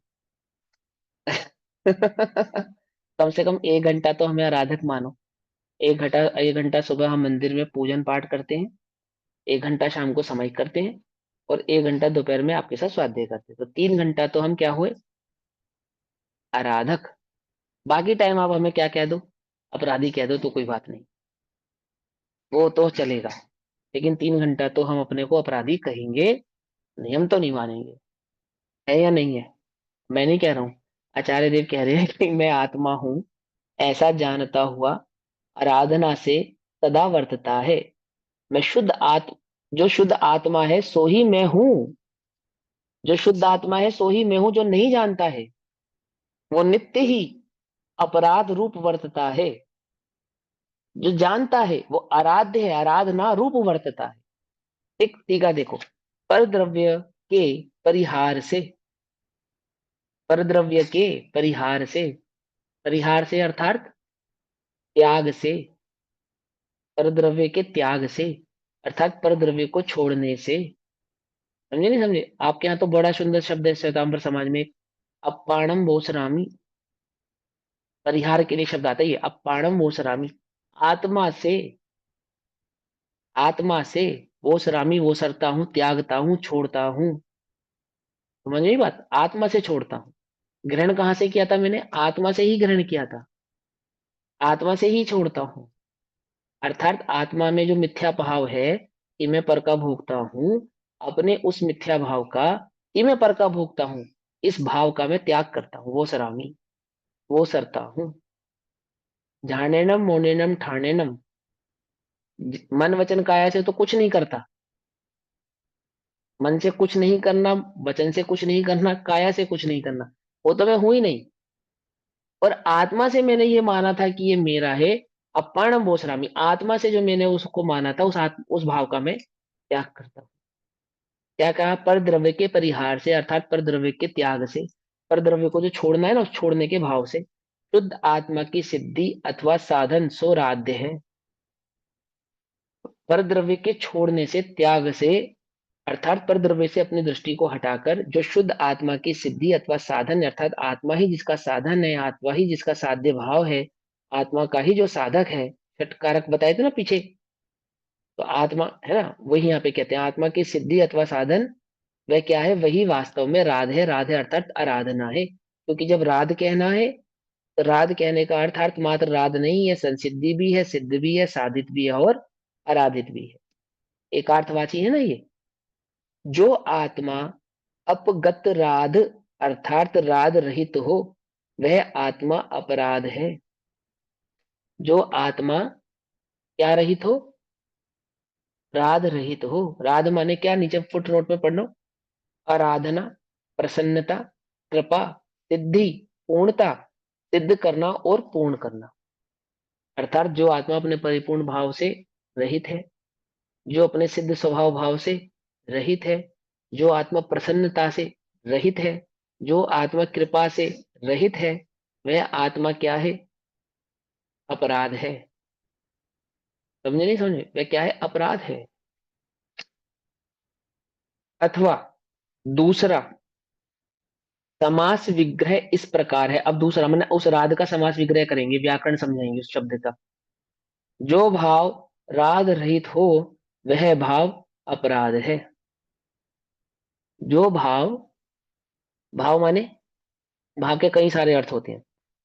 कम से कम 1 घंटा तो हमें आराधक मानो। 1 घंटा, 1 घंटा सुबह हम मंदिर में पूजन पाठ करते हैं, 1 घंटा शाम को समय करते हैं, और 1 घंटा दोपहर में आपके साथ स्वाध्याय करते हैं। तो 3 घंटा तो हम क्या हुए, आराधक। बाकी टाइम आप हमें क्या कह दो, अपराधी कह दो तो कोई बात नहीं, वो तो चलेगा। लेकिन 3 घंटा तो हम अपने को अपराधी कहेंगे, नियम तो नहीं मानेंगे। है या नहीं है? मैं नहीं कह रहा हूं, आचार्य देव कह रहे हैं कि मैं आत्मा हूं, ऐसा जानता हुआ आराधना से सदा वर्तता है। मैं शुद्ध जो शुद्ध आत्मा है सो ही मैं हूं। जो शुद्ध आत्मा है सो ही मैं हूं, जो नहीं जानता है वो नित्य ही अपराध रूप वर्तता है। जो जानता है वो आराध्य है, आराधना रूप वर्तता है। ठीक, टीका देखो। पर द्रव्य के परिहार से, पर द्रव्य के परिहार से, परिहार से अर्थात त्याग से, पर द्रव्य के त्याग से अर्थात पर द्रव्य को छोड़ने से। समझे नहीं समझे? आपके यहाँ तो बड़ा सुंदर शब्द है श्वेतांबर समाज में, अपाणम बोसरामी, परिहार के लिए शब्द आता है ये, अपाणम बोसरामी, आत्मा से, आत्मा से वो सरामी, वो सरता हूं, त्यागता हूं, छोड़ता हूं। समझ गई बात? आत्मा से छोड़ता हूं। ग्रहण कहां से किया था मैंने? आत्मा से ही ग्रहण किया था, आत्मा से ही छोड़ता हूं। अर्थात आत्मा में जो मिथ्या भाव है कि मैं पर का भोगता हूं, अपने उस मिथ्या भाव का कि मैं पर का भोगता हूं, इस भाव का मैं त्याग करता हूं, वो सरामी, वो सरता हूं। जानेनम मोनेनम ठानेनम, मन वचन काया से तो कुछ नहीं करता, मन से कुछ नहीं करना, वचन से कुछ नहीं करना, काया से कुछ नहीं करना, वो तो मैं हूं ही नहीं। और आत्मा से मैंने ये माना था कि ये मेरा है, अपाणम बोसरामी, आत्मा से जो मैंने उसको माना था, उस भाव का मैं त्याग करता हूँ। क्या कहा? पर द्रव्य के परिहार से अर्थात पर द्रव्य के त्याग से, पर द्रव्य को जो छोड़ना है ना, उस छोड़ने के भाव से शुद्ध आत्मा की सिद्धि अथवा साधन सोराध्य है। पर द्रव्य के छोड़ने से, त्याग से अर्थात पर द्रव्य से अपनी दृष्टि को हटाकर जो शुद्ध आत्मा की सिद्धि अथवा साधन, अर्थात आत्मा ही जिसका साधन है, आत्मा ही जिसका साध्य भाव है, आत्मा का ही जो साधक है, छठ कारक बताए थे ना पीछे, तो आत्मा है ना, वही यहाँ पे कहते हैं आत्मा की सिद्धि अथवा साधन, वह क्या है? वही वास्तव में राध है। राध है अर्थात आराधना है, क्योंकि जब राध कहना है तो राध कहने का अर्थ मात्र राध नहीं है, संसिद्धि भी है, सिद्ध भी है, साधित भी है और आराधित भी है। एक अर्थवाची है ना ये। जो आत्मा अपगत राध अर्थात राध रहित हो, वह आत्मा अपराध है। जो आत्मा क्या रहित हो? राध रहित हो। राध माने क्या? नीचे फुट नोट में पढ़ लो। आराधना, प्रसन्नता, कृपा, सिद्धि, पूर्णता, सिद्ध करना और पूर्ण करना। अर्थात जो आत्मा अपने परिपूर्ण भाव से रहित है, जो अपने सिद्ध स्वभाव भाव से रहित है, जो आत्मा प्रसन्नता से रहित है, जो आत्मा कृपा से रहित है, वह आत्मा क्या है? अपराध है। समझे नहीं समझे? वह क्या है? अपराध है। अथवा दूसरा समास विग्रह इस प्रकार है। अब दूसरा मैंने उस राध का समास विग्रह करेंगे, व्याकरण समझाएंगे उस शब्द का। जो भाव राध रहित हो, वह भाव अपराध है। जो भाव, भाव माने, भाव के कई सारे अर्थ होते हैं।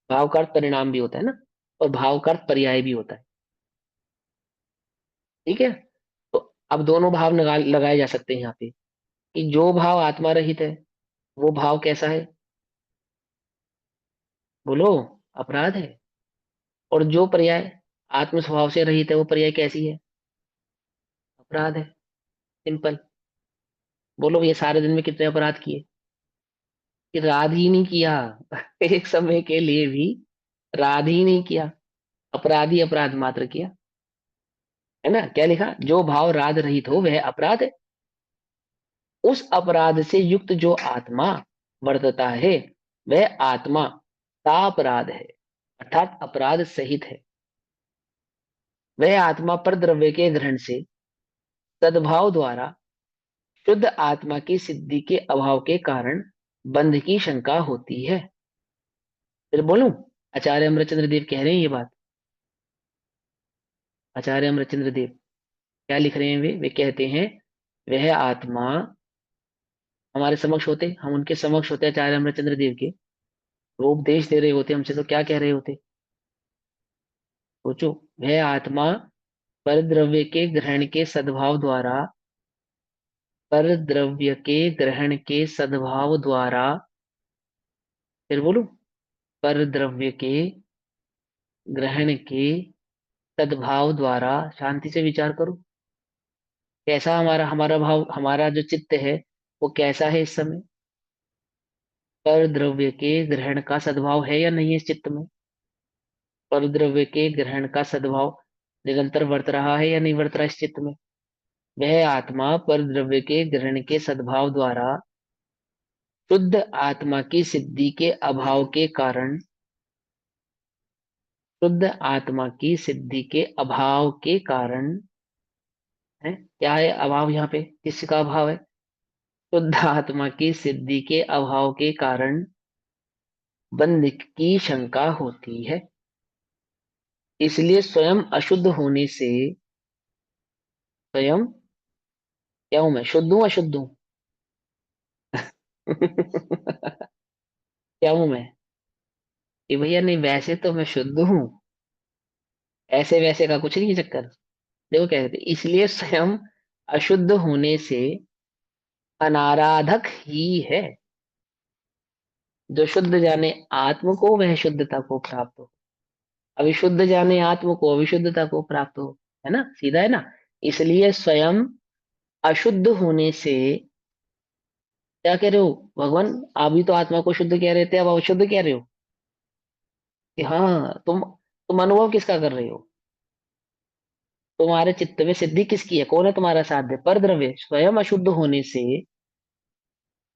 भाव का अर्थ परिणाम भी होता है ना, और भाव का अर्थ पर्याय भी होता है। ठीक है? तो अब दोनों भाव लगाए जा सकते हैं यहाँ पे, कि जो भाव आत्मा रहित है वो भाव कैसा है? बोलो। अपराध है। और जो पर्याय आत्म स्वभाव से रहित है वो पर्याय कैसी है? अपराध है। सिंपल। बोलो, ये सारे दिन में कितने अपराध किए? कि राध ही नहीं किया। एक समय के लिए भी राध ही नहीं किया, अपराधी अपराध मात्र किया। है ना? क्या लिखा? जो भाव राध रहित हो वह अपराध है। उस अपराध से युक्त जो आत्मा वर्तता है, वह आत्मा सापराध है, अर्थात अपराध सहित है। वह आत्मा पर द्रव्य के ग्रहण से सद्भाव द्वारा शुद्ध आत्मा की सिद्धि के अभाव के कारण बंध की शंका होती है। फिर बोलूं, आचार्य अमरचंद्र देव कह रहे हैं ये बात। आचार्य अमरचंद्र देव क्या लिख रहे हैं? वे कहते हैं, वह आत्मा हमारे समक्ष होते, हम उनके समक्ष होते आचार्य अमरचंद्र देव के, वो उपदेश दे रहे होते हमसे, तो क्या कह रहे होते? सोचो। वह आत्मा पर द्रव्य के ग्रहण के सद्भाव द्वारा, पर द्रव्य के ग्रहण के सद्भाव द्वारा, फिर बोलूं, पर द्रव्य के ग्रहण के सद्भाव द्वारा, शांति से विचार करो, कैसा हमारा हमारा भाव, हमारा जो चित्त है वो कैसा है इस समय? पर द्रव्य के ग्रहण का सद्भाव है या नहीं है इस चित्त में? पर द्रव्य के ग्रहण का सद्भाव निरंतर वर्त रहा है या नहीं वर्त रहा इस चित्त में, वह आत्मा पर द्रव्य के ग्रहण के सद्भाव द्वारा शुद्ध आत्मा की सिद्धि के अभाव के कारण, शुद्ध आत्मा की सिद्धि के अभाव के कारण है, क्या है अभाव यहाँ पे, किसका अभाव है, शुद्ध आत्मा की सिद्धि के अभाव के कारण बंध की शंका होती है। इसलिए स्वयं अशुद्ध होने से, स्वयं क्या हूं मैं, शुद्ध हूं अशुद्ध हूं? क्या हूं मैं, कि भैया नहीं वैसे तो मैं शुद्ध हूं, ऐसे वैसे का कुछ नहीं चक्कर। देखो क्या कहते हैं, इसलिए स्वयं अशुद्ध होने से अनाराधक ही है, जो शुद्ध जाने आत्म को वह शुद्धता को प्राप्त हो, अविशुद्ध जाने आत्म को अविशुद्धता को प्राप्त हो, है ना, सीधा है ना। इसलिए स्वयं अशुद्ध होने से, क्या कह रहे हो भगवान, अभी तो आत्मा को शुद्ध कह रहे थे, अब अशुद्ध कह रहे हो कि हाँ तुम अनुभव किसका कर रहे हो, तुम्हारे चित्त में सिद्धि किसकी है, कौन है तुम्हारा साध्य, पर द्रव्य स्वयं अशुद्ध होने से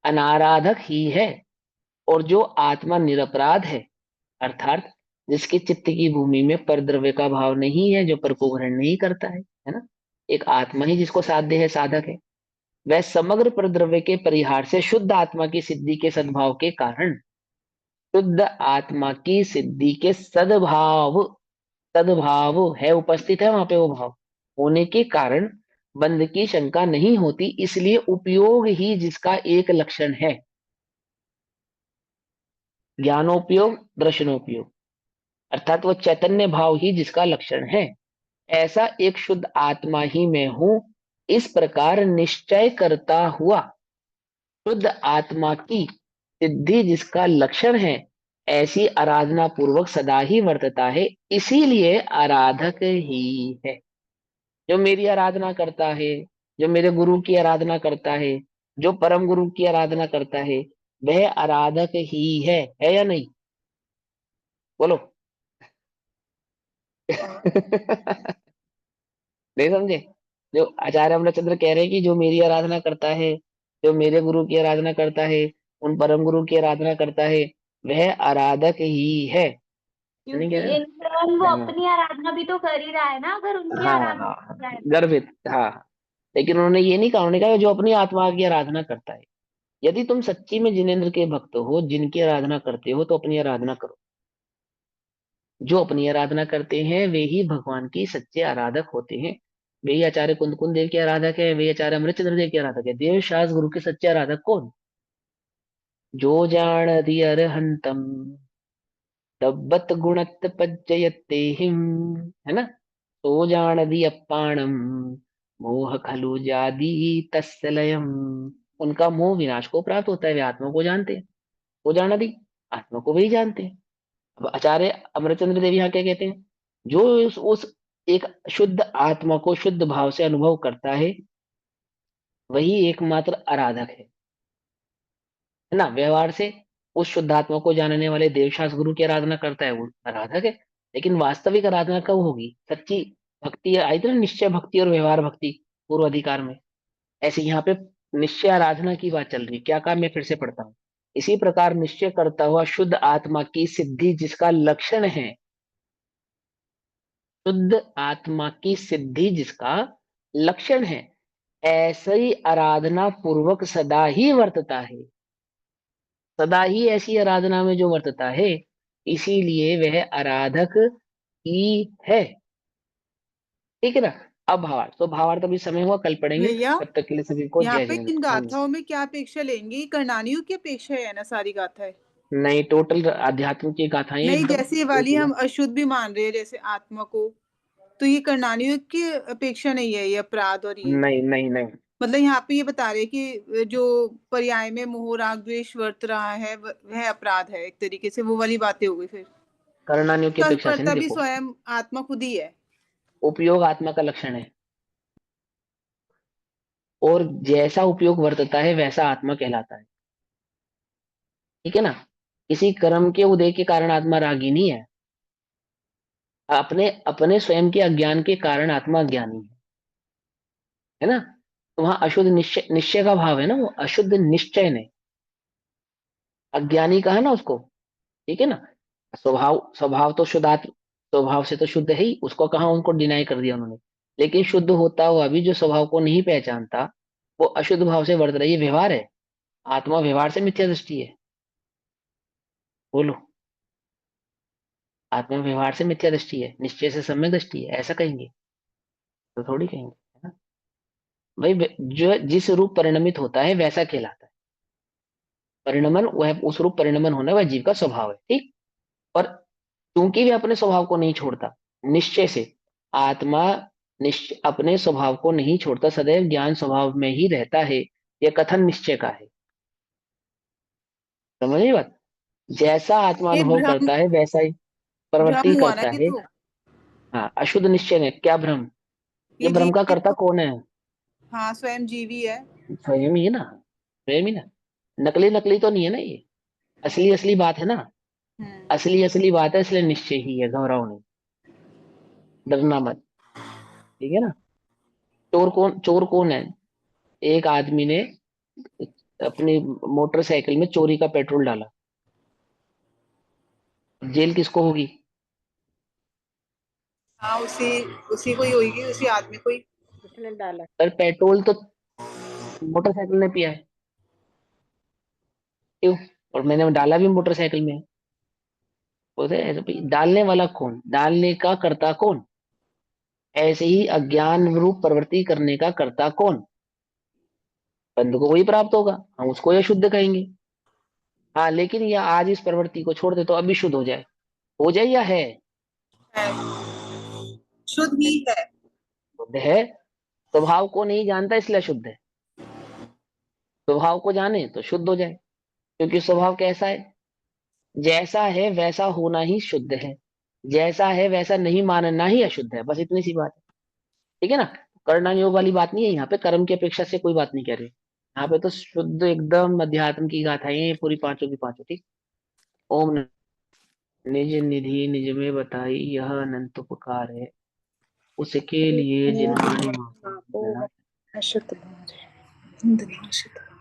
अनाराधक ही है। और जो आत्मा निरपराध है, अर्थात जिसके चित्त की भूमि में परद्रव्य का भाव नहीं है, जो पर को ग्रहण नहीं करता है ना, एक आत्मा ही जिसको साध्य है, साधक है, वह समग्र परद्रव्य के परिहार से शुद्ध आत्मा की सिद्धि के सद्भाव के कारण, शुद्ध आत्मा की सिद्धि के सद्भाव, सद्भाव है, उपस्थित है वहां पे वो भाव होने के कारण बंध की शंका नहीं होती। इसलिए उपयोग ही जिसका एक लक्षण है, ज्ञानोपयोग दर्शनोपयोग, अर्थात वह चैतन्य भाव ही जिसका लक्षण है, ऐसा एक शुद्ध आत्मा ही मैं हूं, इस प्रकार निश्चय करता हुआ शुद्ध आत्मा की सिद्धि जिसका लक्षण है, ऐसी आराधना पूर्वक सदा ही वर्तता है, इसीलिए आराधक ही है। जो मेरी आराधना करता है, जो मेरे गुरु की आराधना करता है, जो परम गुरु की आराधना करता है, वह आराधक ही है या नहीं, बोलो। नहीं समझे, जो आचार्य अमरचंद्र कह रहे हैं कि जो मेरी आराधना करता है, जो मेरे गुरु की आराधना करता है, उन परम गुरु की आराधना करता है, वह आराधक ही है, नहीं कह क्योंकि रहे इन टर्न वो ना। अपनी आराधना भी तो कर ही रहा है ना, अगर उनकी हाँ आराधना हाँ कर हाँ, रहा है तो। गर्भित हाँ। लेकिन उन्होंने ये नहीं कहा, उन्होंने कहा जो अपनी आत्मा की आराधना करता है। यदि तुम सच्ची में जिनेंद्र के भक्त हो, जिनकी आराधना करते हो, तो अपनी आराधना करो। जो अपनी आराधना करते हैं वे ही भगवान की सच्चे आराधक होते हैं। वे ही आचार्य कुंद कुंद देव के आराधक है, वे आचार्य अमृतचंद्र देव के आराधक है। देव शास्त्र गुरु के सच्चे आराधक कौन, जो जान अरिहंतम तब्बत गुणत पज्जयते हिम, है ना, तो जान अप्पाणम मोह खलु जादी तस्लयम, उनका मोह विनाश को प्राप्त होता है, वे आत्मा को जानते हैं। वो जान दी, आत्मा को वही जानते हैं। अब आचार्य अमरचंद्र देव यहाँ क्या कहते हैं, जो उस एक शुद्ध आत्मा को शुद्ध भाव से अनुभव करता है, वही एकमात्र आराधक है ना। व्यवहार से उस शुद्ध आत्मा को जानने वाले देवशास गुरु की आराधना करता है, वो आराधक है। लेकिन वास्तविक आराधना कब होगी, सच्ची भक्ति आई थी ना, निश्चय भक्ति और व्यवहार भक्ति पूर्व अधिकार में, ऐसे यहाँ पे निश्चय आराधना की बात चल रही है। क्या कहा, मैं फिर से पढ़ता हूँ। इसी प्रकार निश्चय करता हुआ शुद्ध आत्मा की सिद्धि जिसका लक्षण है, शुद्ध आत्मा की सिद्धि जिसका लक्षण है, ऐसे ही आराधना पूर्वक सदा ही वर्तता है, सदा ही ऐसी आराधना में जो वर्तता है, इसीलिए वह आराधक ही है। ठीक है ना। अब भावार्थ, तो भावार्थ अभी समय हुआ, कल पढ़ेंगे, भैया तब तक के लिए सभी को यहाँ जय पे इन जिनेंद्र। हाँ जी। गाथाओं में क्या अपेक्षा लेंगे, ये कर्णानियों की अपेक्षा है ना सारी गाथाएं? नहीं, टोटल आध्यात्म की गाथाएं हैं नहीं, एकदम, जैसे ये एक वाली हम एकदम। अशुद्ध भी मान रहे हैं जैसे आत्मा को, तो ये कर्णानियों की अपेक्षा नहीं है, ये अपराध और ये, नहीं नहीं नहीं, मतलब यहाँ पे ये बता रहे हैं कि जो पर्याय में मोह राग द्वेष वर्त रहा है वह अपराध है, एक तरीके से वो वाली बातें हो गई फिर। कर्णानियों की उसका अपेक्षा से नहीं, करता भी देखो स्वयं आत्मा खुद ही है। उपयोग आत्मा का लक्षण है, और जैसा उपयोग वर्तता है वैसा आत्मा कहलाता है। ठीक है ना। किसी कर्म के उदय के कारण आत्मा रागी नहीं है, अपने अपने स्वयं के अज्ञान के कारण आत्मा अज्ञानी है ना। तो वहां अशुद्ध निश्चय, निश्चय का भाव है ना, वो अशुद्ध निश्चय ने, अज्ञानी कहा ना उसको, ठीक है ना। स्वभाव स्वभाव तो शुद्धात्म, स्वभाव से तो शुद्ध है ही, उसको कहाँ उनको डिनाई कर दिया उन्होंने। लेकिन शुद्ध होता हुआ भी जो स्वभाव को नहीं पहचानता, वो अशुद्ध भाव से वर्त रही है, व्यवहार है। आत्मा व्यवहार से मिथ्या दृष्टि है। बोलो, आत्मा व्यवहार से मिथ्या दृष्टि है, निश्चय से सम्यक दृष्टि है, ऐसा कहेंगे तो थोड़ी कहेंगे, है ना। भाई जो जिस रूप परिणमित होता है वैसा कहलाता है। परिणमन, वह उस रूप परिणमन होना वह जीव का स्वभाव है, ठीक। और क्योंकि वे अपने स्वभाव को नहीं छोड़ता, निश्चय से आत्मा निश्चय अपने स्वभाव को नहीं छोड़ता, सदैव ज्ञान स्वभाव में ही रहता है। यह कथन निश्चय का है। समझिए बात। जैसा आत्मा ये अनुभव भ्रम, करता है वैसा ही भ्रम प्रवृत्ति हुआ ना करता ये है। तो। हाँ, अशुद्ध निश्चय में क्या भ्रम। ये ये भ्रम का जीव कर्ता तो, कौन है। हाँ स्वयं जीवी है। स्वयं ही है ना, स्वयं ही ना। नकली नकली तो नहीं है ना ये, असली असली बात है ना। हम्म। असली असली बात है, इसलिए निश्चय ही है, घबराओ नहीं, डरना मत, ठीक है ना। चोर कौन है। एक आदमी ने अपनी मोटरसाइकिल में चोरी का पेट्रोल डाला, जेल किसको होगी। हाँ उसी उसी को ही होगी, उसी आदमी को ही। उसने डाला। पर पेट्रोल तो मोटरसाइकिल ने पिया है, क्यों। और मैंने डाला भी मोटरसाइकिल में। बोलते हैं, भाई डालने वाला कौन, डालने का कर्ता कौन। ऐसे ही अज्ञान रूप प्रवृत्ति करने का कर्ता कौन। बंधु को वही प्राप्त होगा, हम उसको यह शुद्ध कहेंगे। हाँ, लेकिन यह आज इस प्रवृत्ति को छोड़ दे तो अभी शुद्ध हो जाए या है। है, शुद्ध ही है। शुद्ध है, स्वभाव को नहीं जानता इसलिए शुद्ध है। स्वभाव को जाने तो शुद्ध हो जाए, क्योंकि स्वभाव कैसा है, जैसा है वैसा होना ही शुद्ध है, जैसा है वैसा नहीं मानना ही अशुद्ध है, बस इतनी सी बात है, ठीक है ना। करना योग वाली बात नहीं है यहाँ पे, कर्म की अपेक्षा से कोई बात नहीं कह रही यहाँ पे, तो शुद्ध एकदम अध्यात्म की गाथाएं हैं, पूरी पांचों की पांचों, ठीक। ओम निज निधि निज में बताई, यह अनंत उपकार है, उसके लिए जिन प्राणी पापों मां। अशुद्ध भार है,